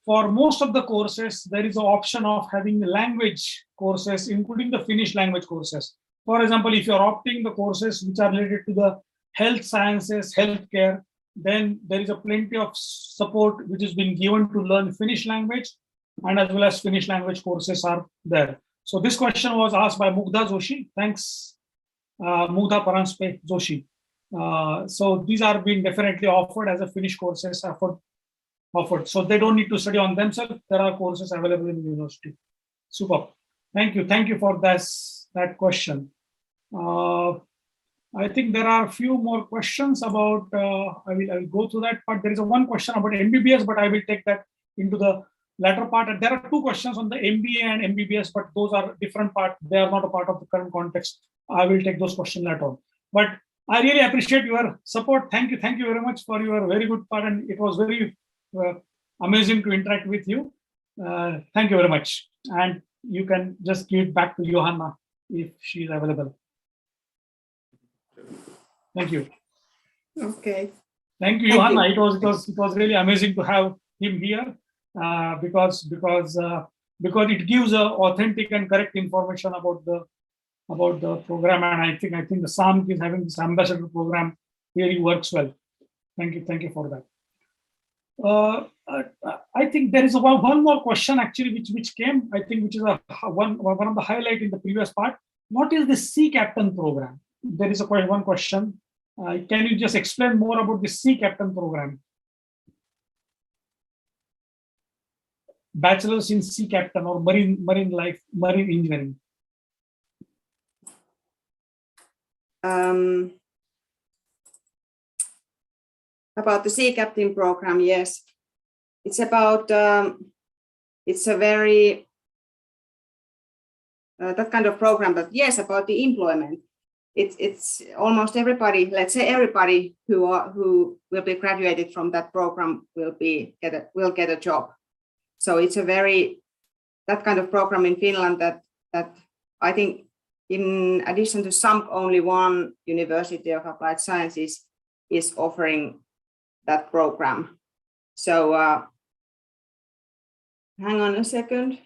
for most of the courses there is an option of having language courses, including the Finnish language courses. For example, if you're opting the courses which are related to the health sciences, healthcare, then there is a plenty of support which is being given to learn Finnish language, and as well as Finnish language courses are there. So this question was asked by Mugdha Joshi. Thanks, Mugdha Paranspe Joshi. So these are being definitely offered as a Finnish courses offered. So they don't need to study on themselves. There are courses available in the university. Super. Thank you for that question. I think there are a few more questions about, I will go through that, but there is one question about MBBS, but I will take that into the latter part. And there are two questions on the MBA and MBBS, but those are different part. They are not a part of the current context. I will take those questions later on. But I really appreciate your support. Thank you very much for your very good part, and it was very amazing to interact with you. Thank you very much. And you can just give it back to Johanna if she is available. Thank you. Okay. Thank you, Johanna. It was really amazing to have him here because it gives authentic and correct information about the program, and I think the SAMK is having this ambassador program really works well. Thank you for that. I think there is one more question actually which came, I think, which is one of the highlight in the previous part. What is the Sea Captain program? There is one question. Can you just explain more about the Sea Captain program? Bachelor's in Sea Captain or marine life, marine engineering. About the Sea Captain program, yes. It's about, it's a very, that kind of program, but yes, about the employment. It's almost everybody, let's say everybody who will be graduated from that program will get a job. So it's a very, that kind of program in Finland that I think in addition to SAMK, only one University of Applied Sciences is offering that program. So hang on a second.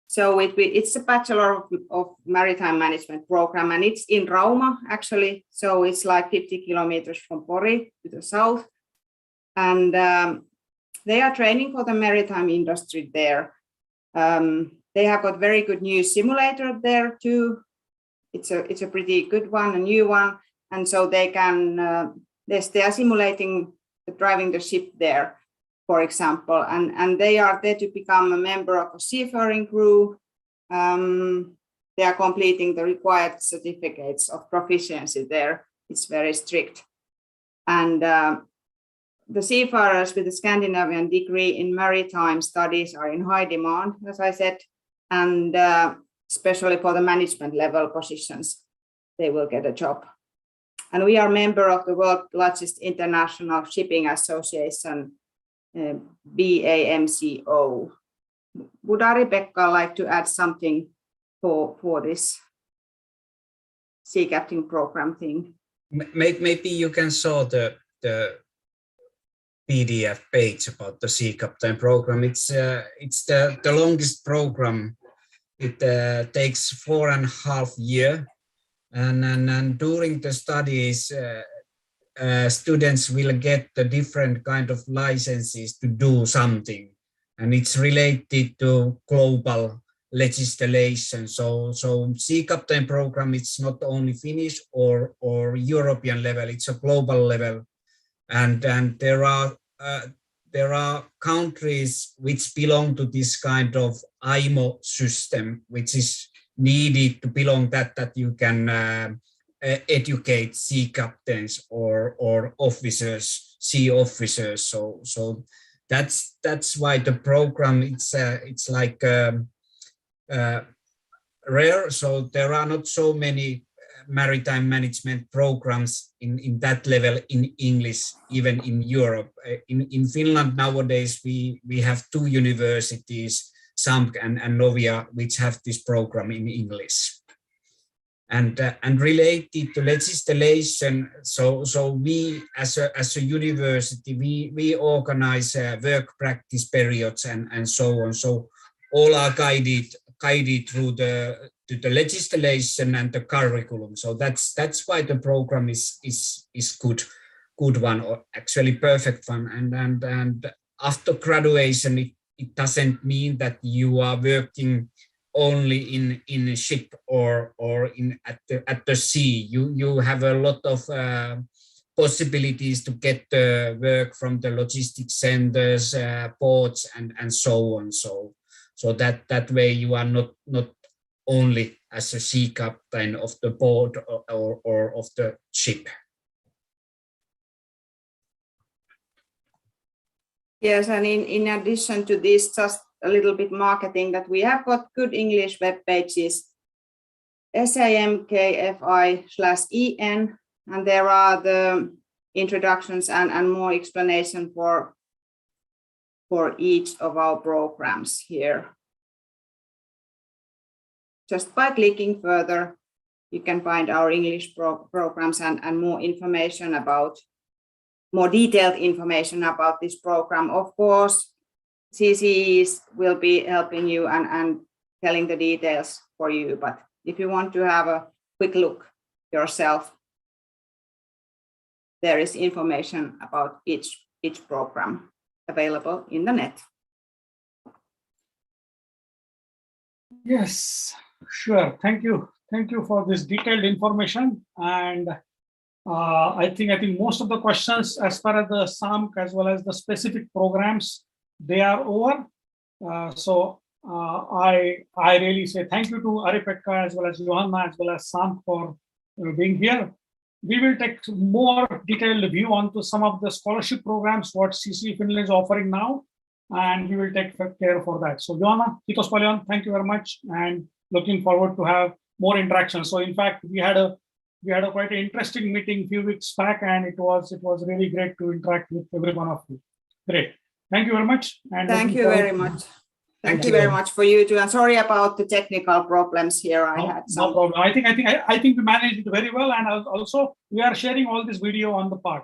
So it's a Bachelor of Maritime Management program, and it's in Rauma actually. So it's like 50 kilometers from Pori to the south. And they are training for the maritime industry there. They have got very good new simulator there too. It's a pretty good one, a new one. And so they can, they are simulating driving the ship there, for example, and they are there to become a member of a seafaring crew. They are completing the required certificates of proficiency there. It's very strict. And the seafarers with a Scandinavian degree in maritime studies are in high demand, as I said, and especially for the management level positions, they will get a job. And we are a member of the world's largest international shipping association, BAMCO. Would Ari-Pekka like to add something for this Sea Captain program thing? Maybe you can show the PDF page about the Sea Captain program. It's the longest program. It takes 4.5 years, and during the studies, students will get the different kind of licenses to do something, and it's related to global legislation. So Sea Captain program, it's not only Finnish or European level, it's a global level, and there are countries which belong to this kind of IMO system, which is needed to belong that you can educate sea captains or officers, sea officers. So that's why the program it's like rare. So there are not so many maritime management programs in that level in English, even in Europe. In Finland nowadays, we have 2 universities, SAMK and Novia, which have this program in English. And related to legislation, so we as a university, we organize work practice periods and so on. So all are guided through the legislation and the curriculum. So that's why the program is good one, or actually perfect one. And after graduation, it doesn't mean that you are working only in a ship or at the sea. You have a lot of possibilities to get the work from the logistics centers, ports, and so on. So that way you are not only as a sea captain of the boat or of the ship. Yes, and in addition to this, just a little bit marketing, that we have got good English web pages, SAMKFI/EN, and there are the introductions and more explanation for each of our programs here. Just by clicking further, you can find our English programs and more information about, more detailed information about this program. Of course, CCEs will be helping you and telling the details for you, but if you want to have a quick look yourself, there is information about each program available in the net. Yes, sure. Thank you for this detailed information. And I think most of the questions as far as the SAMK as well as the specific programs, they are over. So I really say thank you to Ari-Pekka as well as Johanna as well as SAMK for being here. We will take more detailed view onto some of the scholarship programs what CCE Finland is offering now, and we will take care for that. So Johanna, kiitos paljon, thank you very much, and looking forward to have more interaction. So in fact, we had a quite an interesting meeting a few weeks back, and it was really great to interact with every one of you. Great. Thank you very much. And thank you very much. Thank you very much for you too. And sorry about the technical problems here. I had some. No problem. I think we managed it very well, and also we are sharing all this video on the part.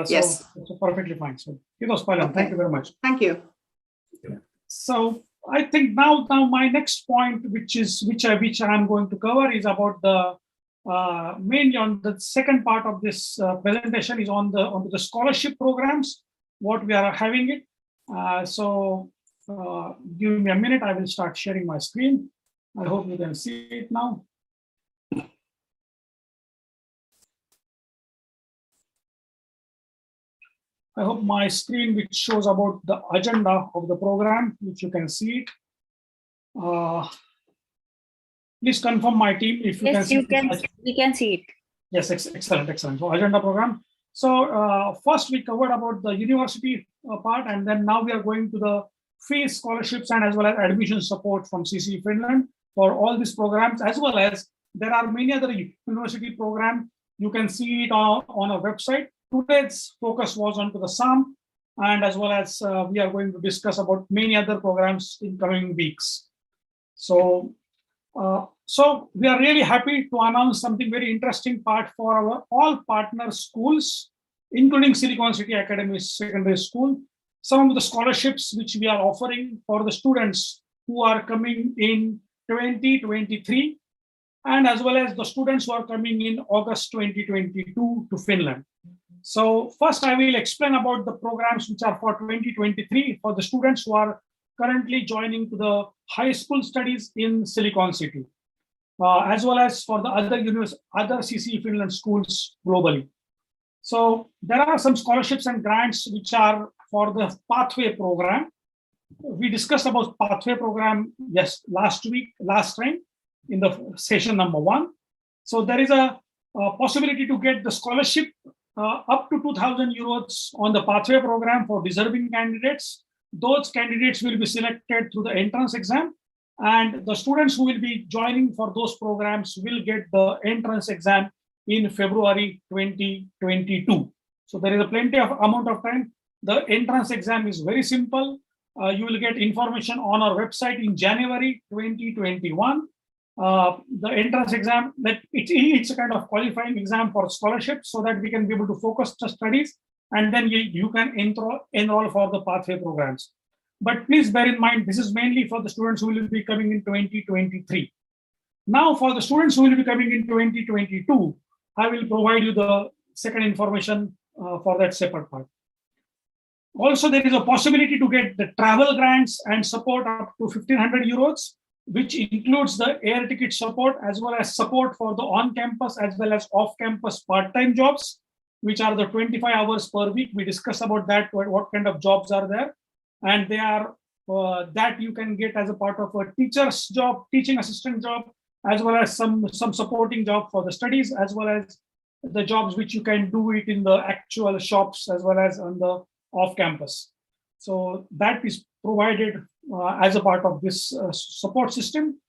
Yes. So perfectly fine. So kiitos paljon. Thank you very much. Thank you. So I think now my next point, which I'm going to cover, is about the mainly on the second part of this presentation is on the scholarship programs, what we are having it. Give me a minute, I will start sharing my screen. I hope you can see it now. I hope my screen, which shows about the agenda of the program, which you can see it. Please confirm my team if you can see it. We can see it. Yes, excellent. So agenda program. So first we covered about the university part, and then now we are going to the fees, scholarships, and as well as admission support from CCE Finland for all these programs, as well as there are many other university programs. You can see it on our website. Today's focus was onto the SAMK, and as well as we are going to discuss about many other programs in coming weeks. So we are really happy to announce something very interesting part for our all partner schools, including Silicon City Academy Secondary School. Some of the scholarships which we are offering for the students who are coming in 2023, and as well as the students who are coming in August 2022 to Finland. So first I will explain about the programs which are for 2023 for the students who are currently joining to the high school studies in Silicon City, as well as for the other CCE Finland schools globally. So there are some scholarships and grants which are for the pathway program. We discussed about pathway program last time. in the session number 1. So there is a possibility to get the scholarship up to 2,000 euros on the pathway program for deserving candidates. Those candidates will be selected through the entrance exam, and the students who will be joining for those programs will get the entrance exam in February 2022. So there is a plenty of amount of time. The entrance exam is very simple. You will get information on our website in January 2021. The entrance exam, that it's a kind of qualifying exam for scholarship, so that we can be able to focus the studies, and then you can enroll for the pathway programs. But please bear in mind, this is mainly for the students who will be coming in 2023. Now, for the students who will be coming in 2022, I will provide you the second information for that separate part. Also, there is a possibility to get the travel grants and support up to 1,500 euros, which includes the air ticket support as well as support for the on-campus as well as off-campus part-time jobs, which are the 25 hours per week. We discussed about that, what kind of jobs are there. And they are that you can get as a part of a teacher's job, teaching assistant job, as well as some supporting job for the studies, as well as the jobs which you can do it in the actual shops as well as on the off-campus. So that is provided as a part of this support system.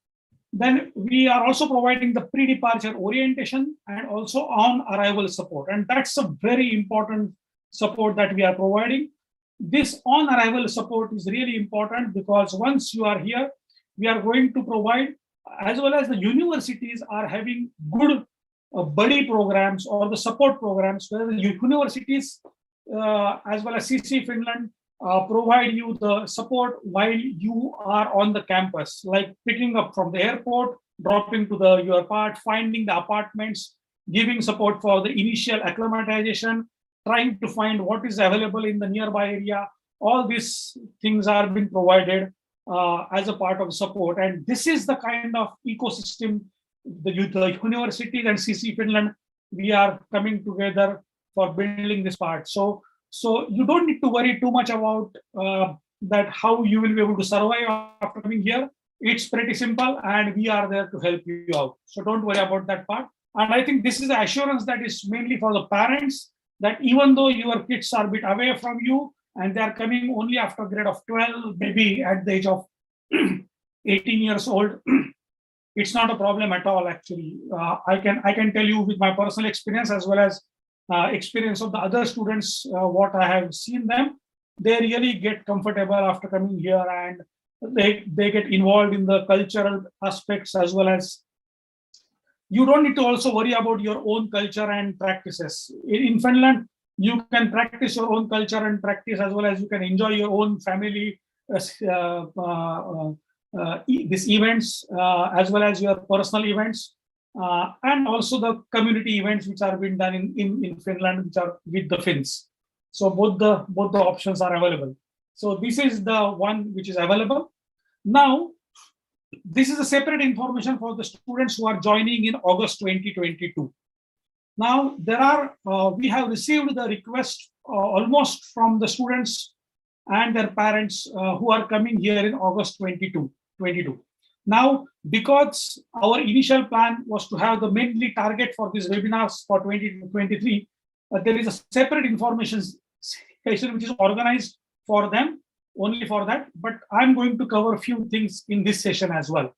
Then we are also providing the pre-departure orientation and also on-arrival support. And that's a very important support that we are providing. This on-arrival support is really important because once you are here, we are going to provide, as well as the universities are having good buddy programs or the support programs where the universities as well as CC Finland provide you the support while you are on the campus, like picking up from the airport, dropping to your part, finding the apartments, giving support for the initial acclimatization, trying to find what is available in the nearby area. All these things are being provided as a part of support. And this is the kind of ecosystem the universities and CC Finland, we are coming together for building this part. So you don't need to worry too much about that how you will be able to survive after coming here. It's pretty simple, and we are there to help you out. So don't worry about that part. And I think this is the assurance that is mainly for the parents, that even though your kids are a bit away from you and they are coming only after grade of 12, maybe at the age of 18 years old, it's not a problem at all. Actually, I can tell you with my personal experience as well as experience of the other students, what I have seen them, they really get comfortable after coming here, and they get involved in the cultural aspects, as well as you don't need to also worry about your own culture and practices. In Finland, you can practice your own culture and practice, as well as you can enjoy your own family these events, as well as your personal events, and also the community events which are being done in Finland, which are with the Finns. So both the options are available. So this is the one which is available. Now, this is a separate information for the students who are joining in August 2022. Now, we have received the request almost from the students and their parents who are coming here in August 2022. Now, because our initial plan was to have the mainly target for these webinars for 2023, there is a separate information session which is organized for them, only for that. But I'm going to cover a few things in this session as well.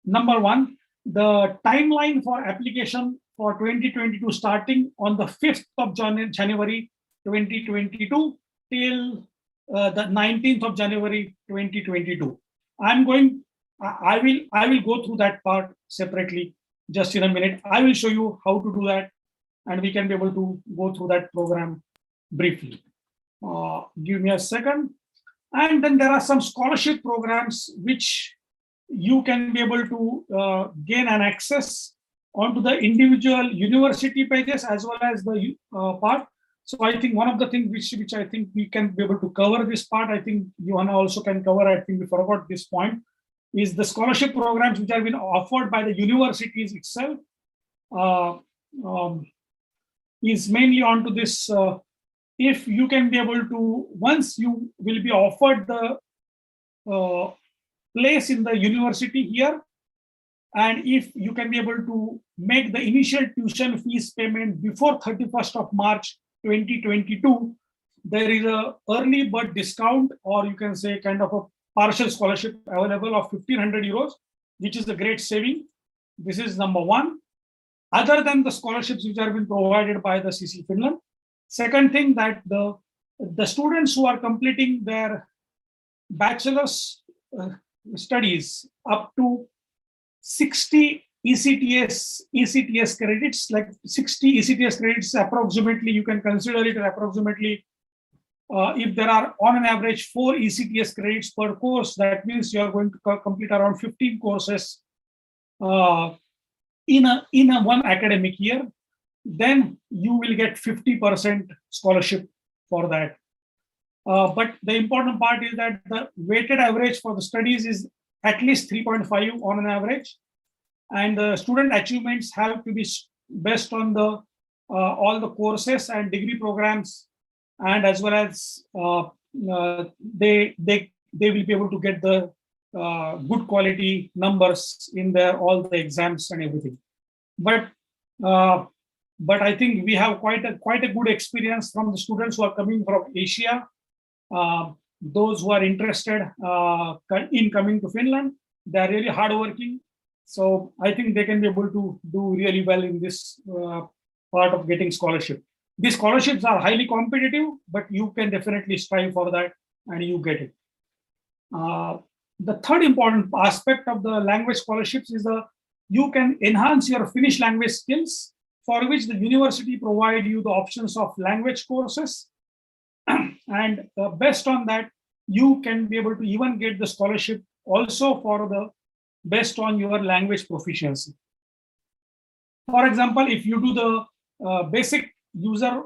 Number one, the timeline for application for 2022 starting on the 5th of January 2022 till the 19th of January 2022. I will go through that part separately just in a minute. I will show you how to do that, and we can be able to go through that program briefly. Give me a second. And then there are some scholarship programs which you can be able to gain an access onto the individual university pages as well as the part. So I think one of the things which I think we can be able to cover this part, I think Johanna also can cover, I think we forgot this point, is the scholarship programs which have been offered by the universities itself, is mainly onto this. If you can be able to, once you will be offered the place in the university here, And if you can be able to make the initial tuition fees payment before 31st of March 2022, there is a early bird discount, or you can say kind of a partial scholarship available of 1,500 euros, which is a great saving. This is number one. Other than the scholarships which are being provided by the CC Finland. Second thing, that the students who are completing their bachelor's studies up to 60 ECTS credits, like 60 ECTS credits approximately, you can consider it approximately, if there are on an average 4 ECTS credits per course, that means you are going to complete around 15 courses in a one academic year, then you will get 50% scholarship for that. But the important part is that the weighted average for the studies is at least 3.5 on an average, and the student achievements have to be based on the all the courses and degree programs, and as well as they will be able to get the good quality numbers in their all the exams and everything. But I think we have quite a good experience from the students who are coming from Asia. Those who are interested in coming to Finland, they are really hardworking. So I think they can be able to do really well in this part of getting scholarship. These scholarships are highly competitive, but you can definitely strive for that and you get it. The third important aspect of the language scholarships is you can enhance your Finnish language skills, for which the university provide you the options of language courses. And based on that, you can be able to even get the scholarship also for the based on your language proficiency. For example, if you do the basic user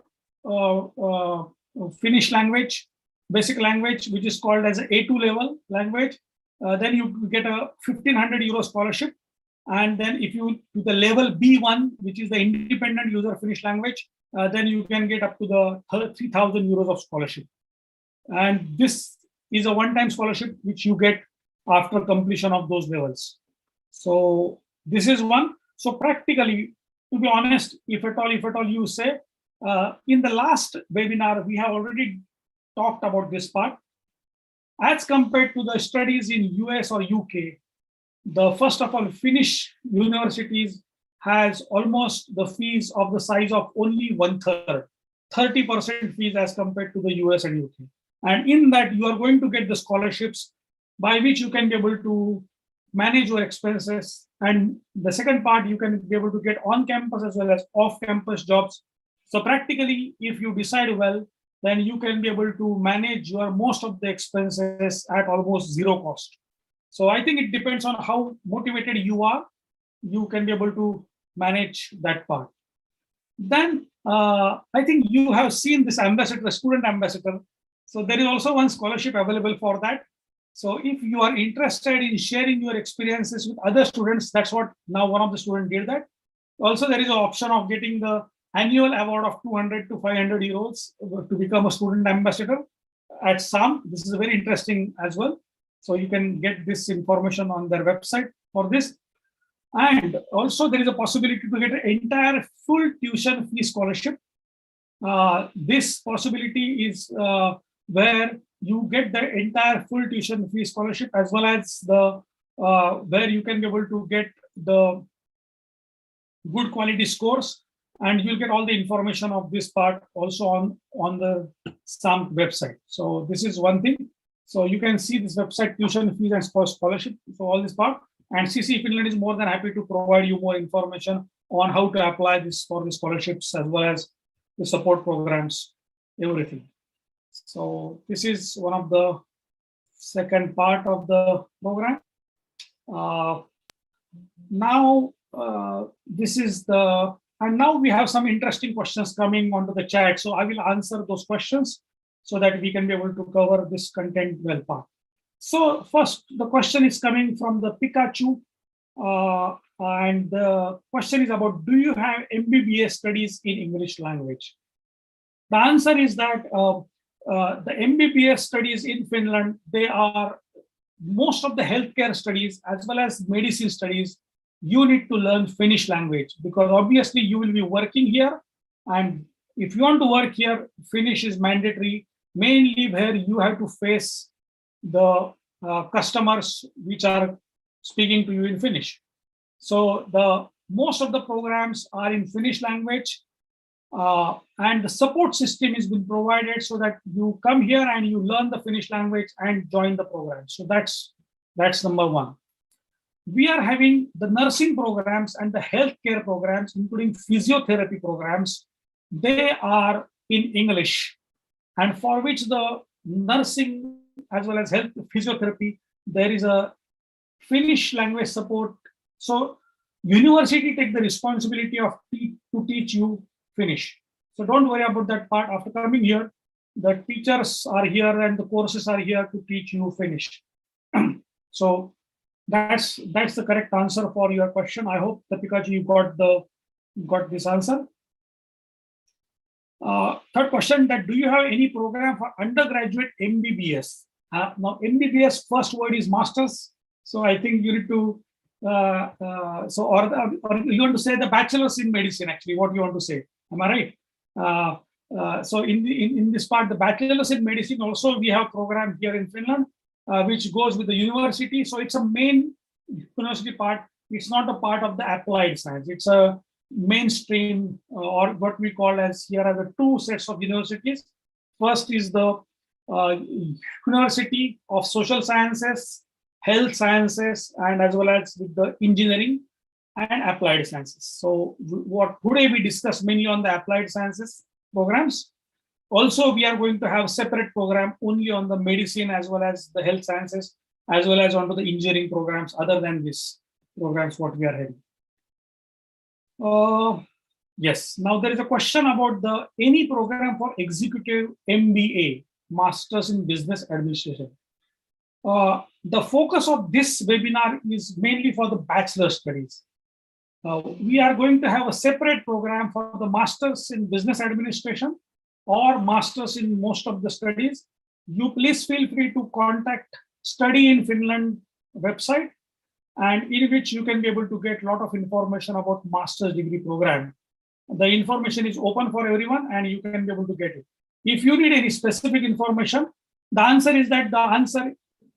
Finnish language, basic language, which is called as an A2 level language, then you get a 1,500 euro scholarship. And then if you do the level B1, which is the independent user Finnish language, then you can get up to the 3,000 euros of scholarship. And this is a one-time scholarship which you get after completion of those levels. So this is one. So practically, to be honest, if at all you say, in the last webinar, we have already talked about this part. As compared to the studies in US or UK, the first of all, Finnish universities has almost the fees of the size of only 1/3, 30% fees as compared to the US and UK. And in that, you are going to get the scholarships by which you can be able to manage your expenses. And the second part, you can be able to get on-campus as well as off-campus jobs. So practically, if you decide well, then you can be able to manage your most of the expenses at almost zero cost. So I think it depends on how motivated you are. You can be able to manage that part. Then I think you have seen this ambassador, the student ambassador. So there is also one scholarship available for that. So if you are interested in sharing your experiences with other students, that's what now one of the students did that. Also, there is an option of getting the annual award of 200 to 500 euros to become a student ambassador at SAMK. This is very interesting as well. So you can get this information on their website for this. And also there is a possibility to get an entire full tuition fee scholarship. This possibility is where you get the entire full tuition fee scholarship, as well as the where you can be able to get the good quality scores, and you'll get all the information of this part also on the SAMK website. So this is one thing. So you can see this website, tuition fees and scholarship. So all this part, and CC Finland is more than happy to provide you more information on how to apply this for the scholarships as well as the support programs, everything. So this is one of the second part of the program. Now this is the, and now we have some interesting questions coming onto the chat. So I will answer those questions so that we can be able to cover this content well part. So first, the question is coming from the Pikachu. And the question is about, do you have MBBS studies in English language? The answer is that the MBBS studies in Finland, they are most of the healthcare studies as well as medicine studies you need to learn Finnish language, because obviously you will be working here, and if you want to work here, Finnish is mandatory, mainly where you have to face the customers which are speaking to you in Finnish. So the most of the programs are in Finnish language, and the support system has been provided so that you come here and you learn the Finnish language and join the program. So that's number one. We are having the nursing programs and the healthcare programs, including physiotherapy programs. They are in English, and for which the nursing as well as health physiotherapy, there is a Finnish language support. So university take the responsibility of to teach you Finnish. So don't worry about that part. After coming here, the teachers are here and the courses are here to teach you Finnish. So that's the correct answer for your question. I hope, Tapikaji, you got this answer. Third question, that do you have any program for undergraduate MBBS? Now MBBS first word is masters, so I think you need to or you want to say the bachelor's in medicine, actually, what you want to say, am I right? So in this part, the bachelor's in medicine, also we have program here in Finland, which goes with the university. So it's a main university part. It's not a part of the applied science. It's a mainstream, or what we call as here are the two sets of universities. First is the University of Social Sciences, Health Sciences, and as well as with the engineering and applied sciences. So what today we discuss mainly on the applied sciences programs. Also, we are going to have separate program only on the medicine as well as the health sciences, as well as onto the engineering programs, other than this programs what we are having. Yes, now there is a question about any program for executive MBA, Masters in Business Administration. The focus of this webinar is mainly for the bachelor studies. We are going to have a separate program for the Masters in Business Administration or Masters in most of the studies. You please feel free to contact Study in Finland website, and in which you can be able to get a lot of information about master's degree program. The information is open for everyone and you can be able to get it. If you need any specific information, the answer is that the answer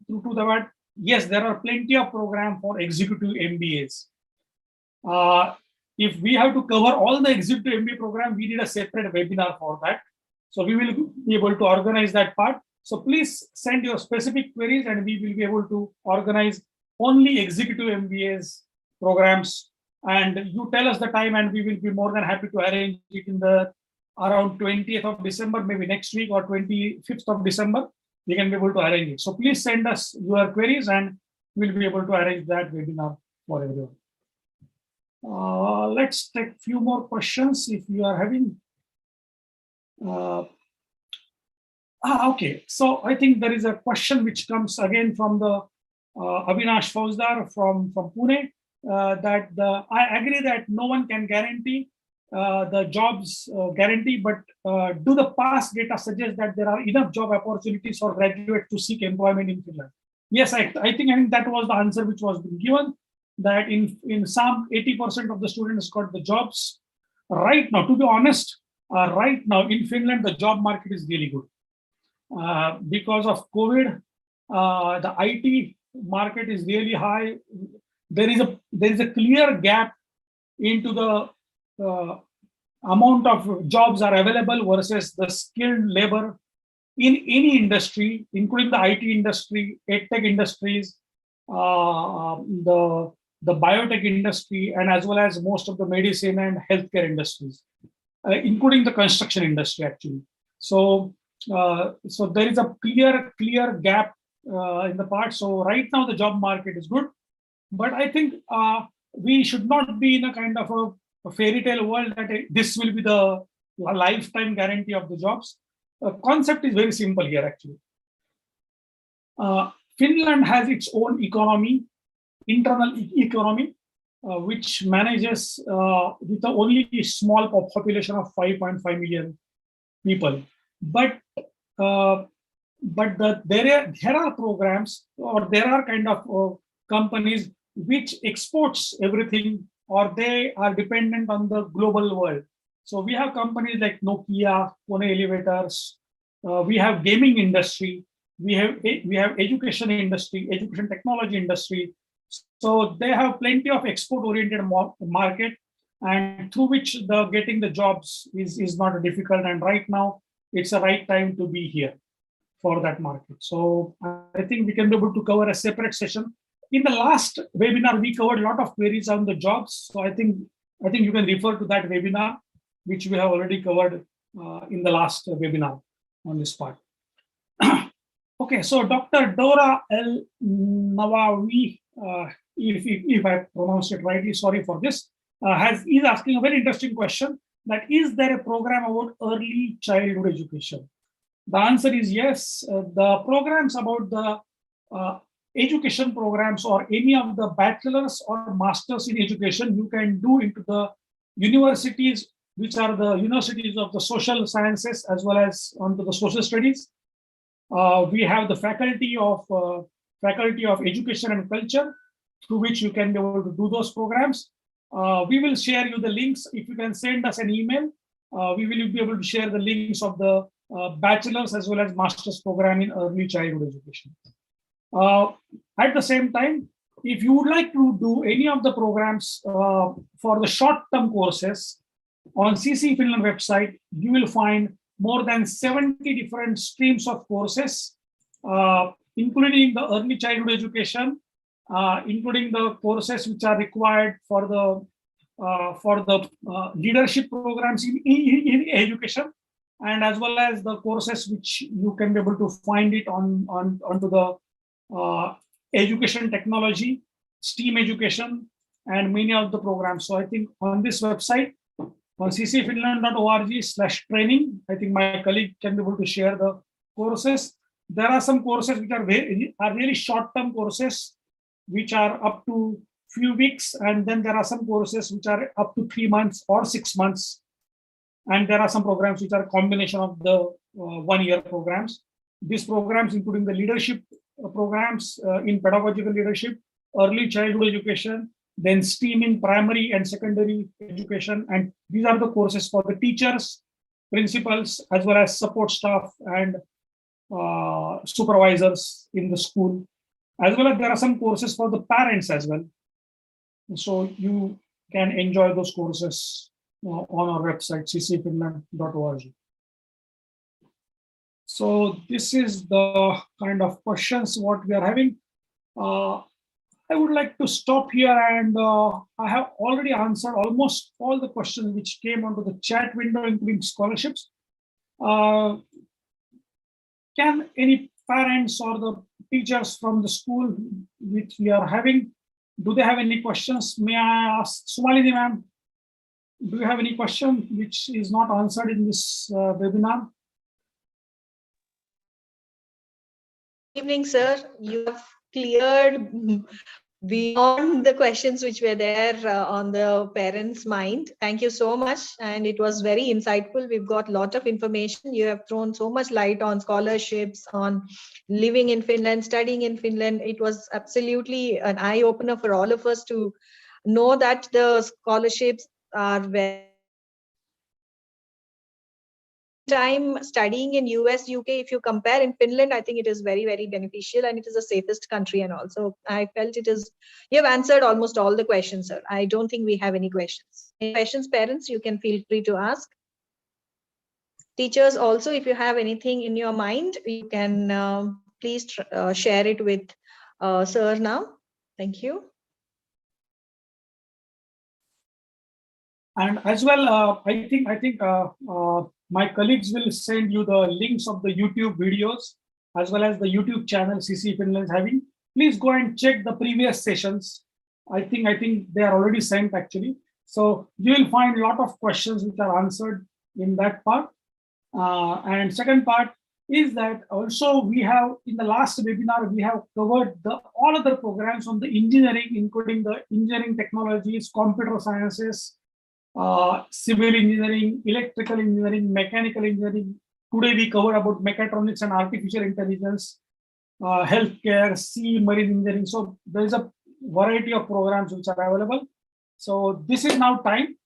to the word, yes, there are plenty of programs for executive MBAs. If we have to cover all the executive MBA program, we need a separate webinar for that. So we will be able to organize that part. So please send your specific queries and we will be able to organize only executive MBAs programs, and you tell us the time and we will be more than happy to arrange it in the around 20th of December, maybe next week, or 25th of December, we can be able to arrange it. So please send us your queries and we'll be able to arrange that webinar for everyone. Let's take a few more questions if you are having. Okay, so I think there is a question which comes again from the Avinash Fauzdar from Pune, that I agree that no one can guarantee the jobs guarantee, but do the past data suggest that there are enough job opportunities for graduates to seek employment in Finland? Yes, I think that was the answer which was being given, that in some 80% of the students got the jobs. Right now, to be honest, right now in Finland, the job market is really good. Because of COVID, the IT market is really high. There is a clear gap into the amount of jobs are available versus the skilled labor in any industry, including the IT industry, EdTech industries, the biotech industry, and as well as most of the medicine and healthcare industries, including the construction industry actually. So there is a clear gap in the part. So right now the job market is good, but I think we should not be in a kind of a fairy tale world that this will be the lifetime guarantee of the jobs. The concept is very simple here actually. Finland has its own economy, internal economy, which manages with only a small population of 5.5 million people. But there are programs, or there are kind of companies which exports everything, or they are dependent on the global world. So we have companies like Nokia, Kone Elevators, we have gaming industry, we have education industry, education technology industry. So they have plenty of export-oriented market, and through which the getting the jobs is not difficult. And right now, it's the right time to be here for that market. So I think we can be able to cover a separate session. In the last webinar, we covered a lot of queries on the jobs. So I think you can refer to that webinar, which we have already covered in the last webinar on this part. Okay, so Dr. Dora El Nawawi, if I pronounced it rightly, sorry for this, is asking a very interesting question, that is there a program about early childhood education? The answer is yes. The programs about the education programs or any of the bachelors or masters in education, you can do into the universities, which are the universities of the social sciences as well as onto the social studies. We have the faculty of education and culture, through which you can be able to do those programs. We will share you the links. If you can send us an email, we will be able to share the links of the bachelor's as well as master's program in early childhood education. At the same time, if you would like to do any of the programs for the short-term courses, on CC Finland website, you will find more than 70 different streams of courses, including the early childhood education, including the courses which are required for the leadership programs in education, and as well as the courses which you can be able to find it onto the education technology, STEAM education, and many of the programs. So I think on this website, on ccfinland.org/training, I think my colleague can be able to share the courses. There are some courses which are really short-term courses, which are up to few weeks, and then there are some courses which are up to 3 months or 6 months, and there are some programs which are a combination of the 1-year programs. These programs, including the leadership programs in pedagogical leadership, early childhood education, then STEAM in primary and secondary education, and these are the courses for the teachers, principals, as well as support staff and supervisors in the school. As well as there are some courses for the parents as well. So you can enjoy those courses on our website, ccfinland.org. So this is the kind of questions what we are having. I would like to stop here, and I have already answered almost all the questions which came onto the chat window, including scholarships. Can any parents or the teachers from the school which we are having, do they have any questions? May I ask Sumalini ma'am, do you have any question which is not answered in this webinar? Evening, sir. You have cleared beyond the questions which were there on the parents' mind. Thank you so much. And it was very insightful. We've got a lot of information. You have thrown so much light on scholarships, on living in Finland, studying in Finland. It was absolutely an eye-opener for all of us to know that the scholarships are very time studying in US, UK, if you compare in Finland, I think it is very, very beneficial, and it is the safest country. And also I felt it is, you have answered almost all the questions, sir. I don't think we have any questions. Any questions, parents, you can feel free to ask. Teachers also, if you have anything in your mind, you can please share it with sir now. Thank you. And as well, I think my colleagues will send you the links of the YouTube videos as well as the YouTube channel CC Finland is having. Please go and check the previous sessions. I think they are already sent actually. So you will find a lot of questions which are answered in that part. And second part is that also we have in the last webinar, we have covered all other programs on the engineering, including the engineering technologies, computer sciences, civil engineering, electrical engineering, mechanical engineering. Today we cover about mechatronics and artificial intelligence, healthcare, sea marine engineering. So there is a variety of programs which are available. So this is now time.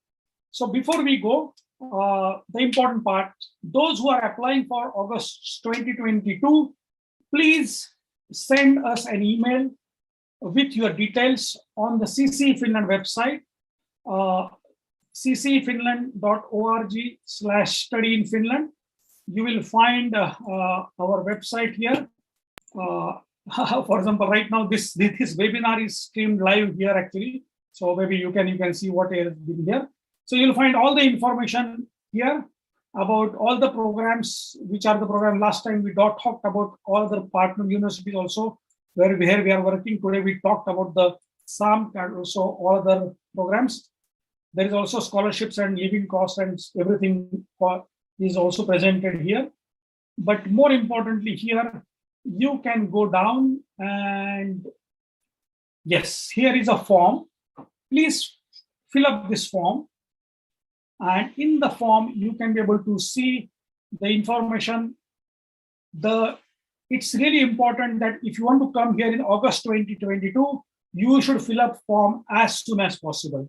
So before we go, the important part, those who are applying for August 2022, please send us an email with your details on the CC Finland website, ccfinland.org/study in Finland. You will find our website here. For example, right now this webinar is streamed live here actually. So maybe you can see what has been here. So you'll find all the information here about all the programs, which are the program. Last time we talked about all the partner universities also, where we are working. Today we talked about the SAMK and also all other programs. There is also scholarships and living costs and everything is also presented here. But more importantly here, you can go down and yes, here is a form. Please fill up this form. And in the form, you can be able to see the information. It's really important that if you want to come here in August 2022, you should fill up form as soon as possible.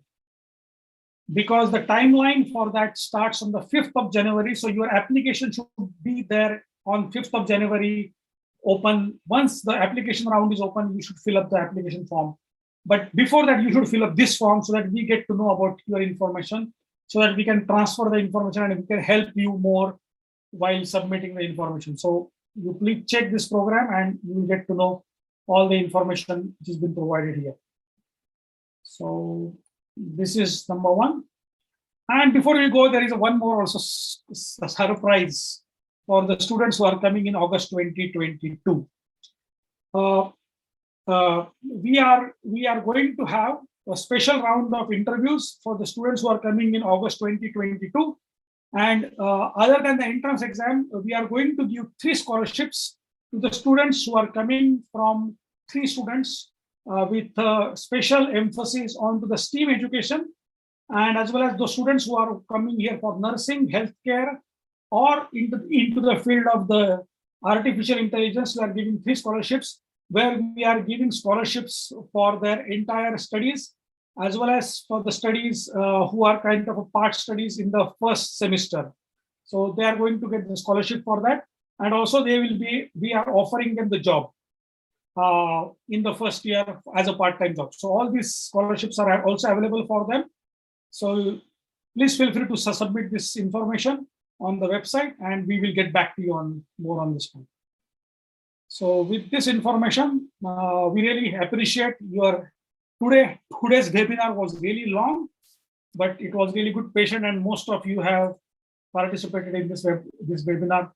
Because the timeline for that starts on the 5th of January. So your application should be there on 5th of January open. Once the application round is open, you should fill up the application form. But before that, you should fill up this form so that we get to know about your information, so that we can transfer the information and we can help you more while submitting the information. So you please check this program and you will get to know all the information which has been provided here. So this is number one. And before we go, there is one more also surprise for the students who are coming in August 2022. We are going to have a special round of interviews for the students who are coming in August 2022. And other than the entrance exam, we are going to give 3 scholarships to the students who are coming from 3 students with special emphasis on to the STEAM education, and as well as those students who are coming here for nursing, healthcare, or into the field of the artificial intelligence. We are giving 3 scholarships, where we are giving scholarships for their entire studies, as well as for the studies who are kind of a part studies in the first semester. So they are going to get the scholarship for that. And also we are offering them the job in the first year as a part-time job. So all these scholarships are also available for them. So please feel free to submit this information on the website and we will get back to you on more on this one. So with this information, we really appreciate your today's webinar was really long, but it was really good patient and most of you have participated in this webinar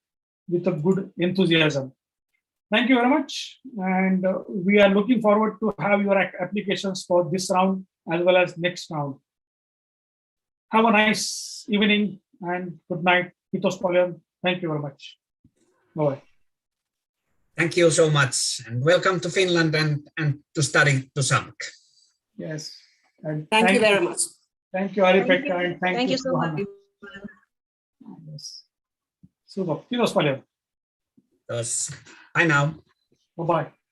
with a good enthusiasm. Thank you very much. And we are looking forward to have your applications for this round as well as next round. Have a nice evening and good night. Kiitos paljon. Thank you very much. Bye. Thank you so much, and welcome to Finland and to study to SAMK. Yes. And Thank you very much. Thank you, Ari-Pekka, and thank you so much. Yes. Super. Kiitos paljon. Bye now. Bye-bye.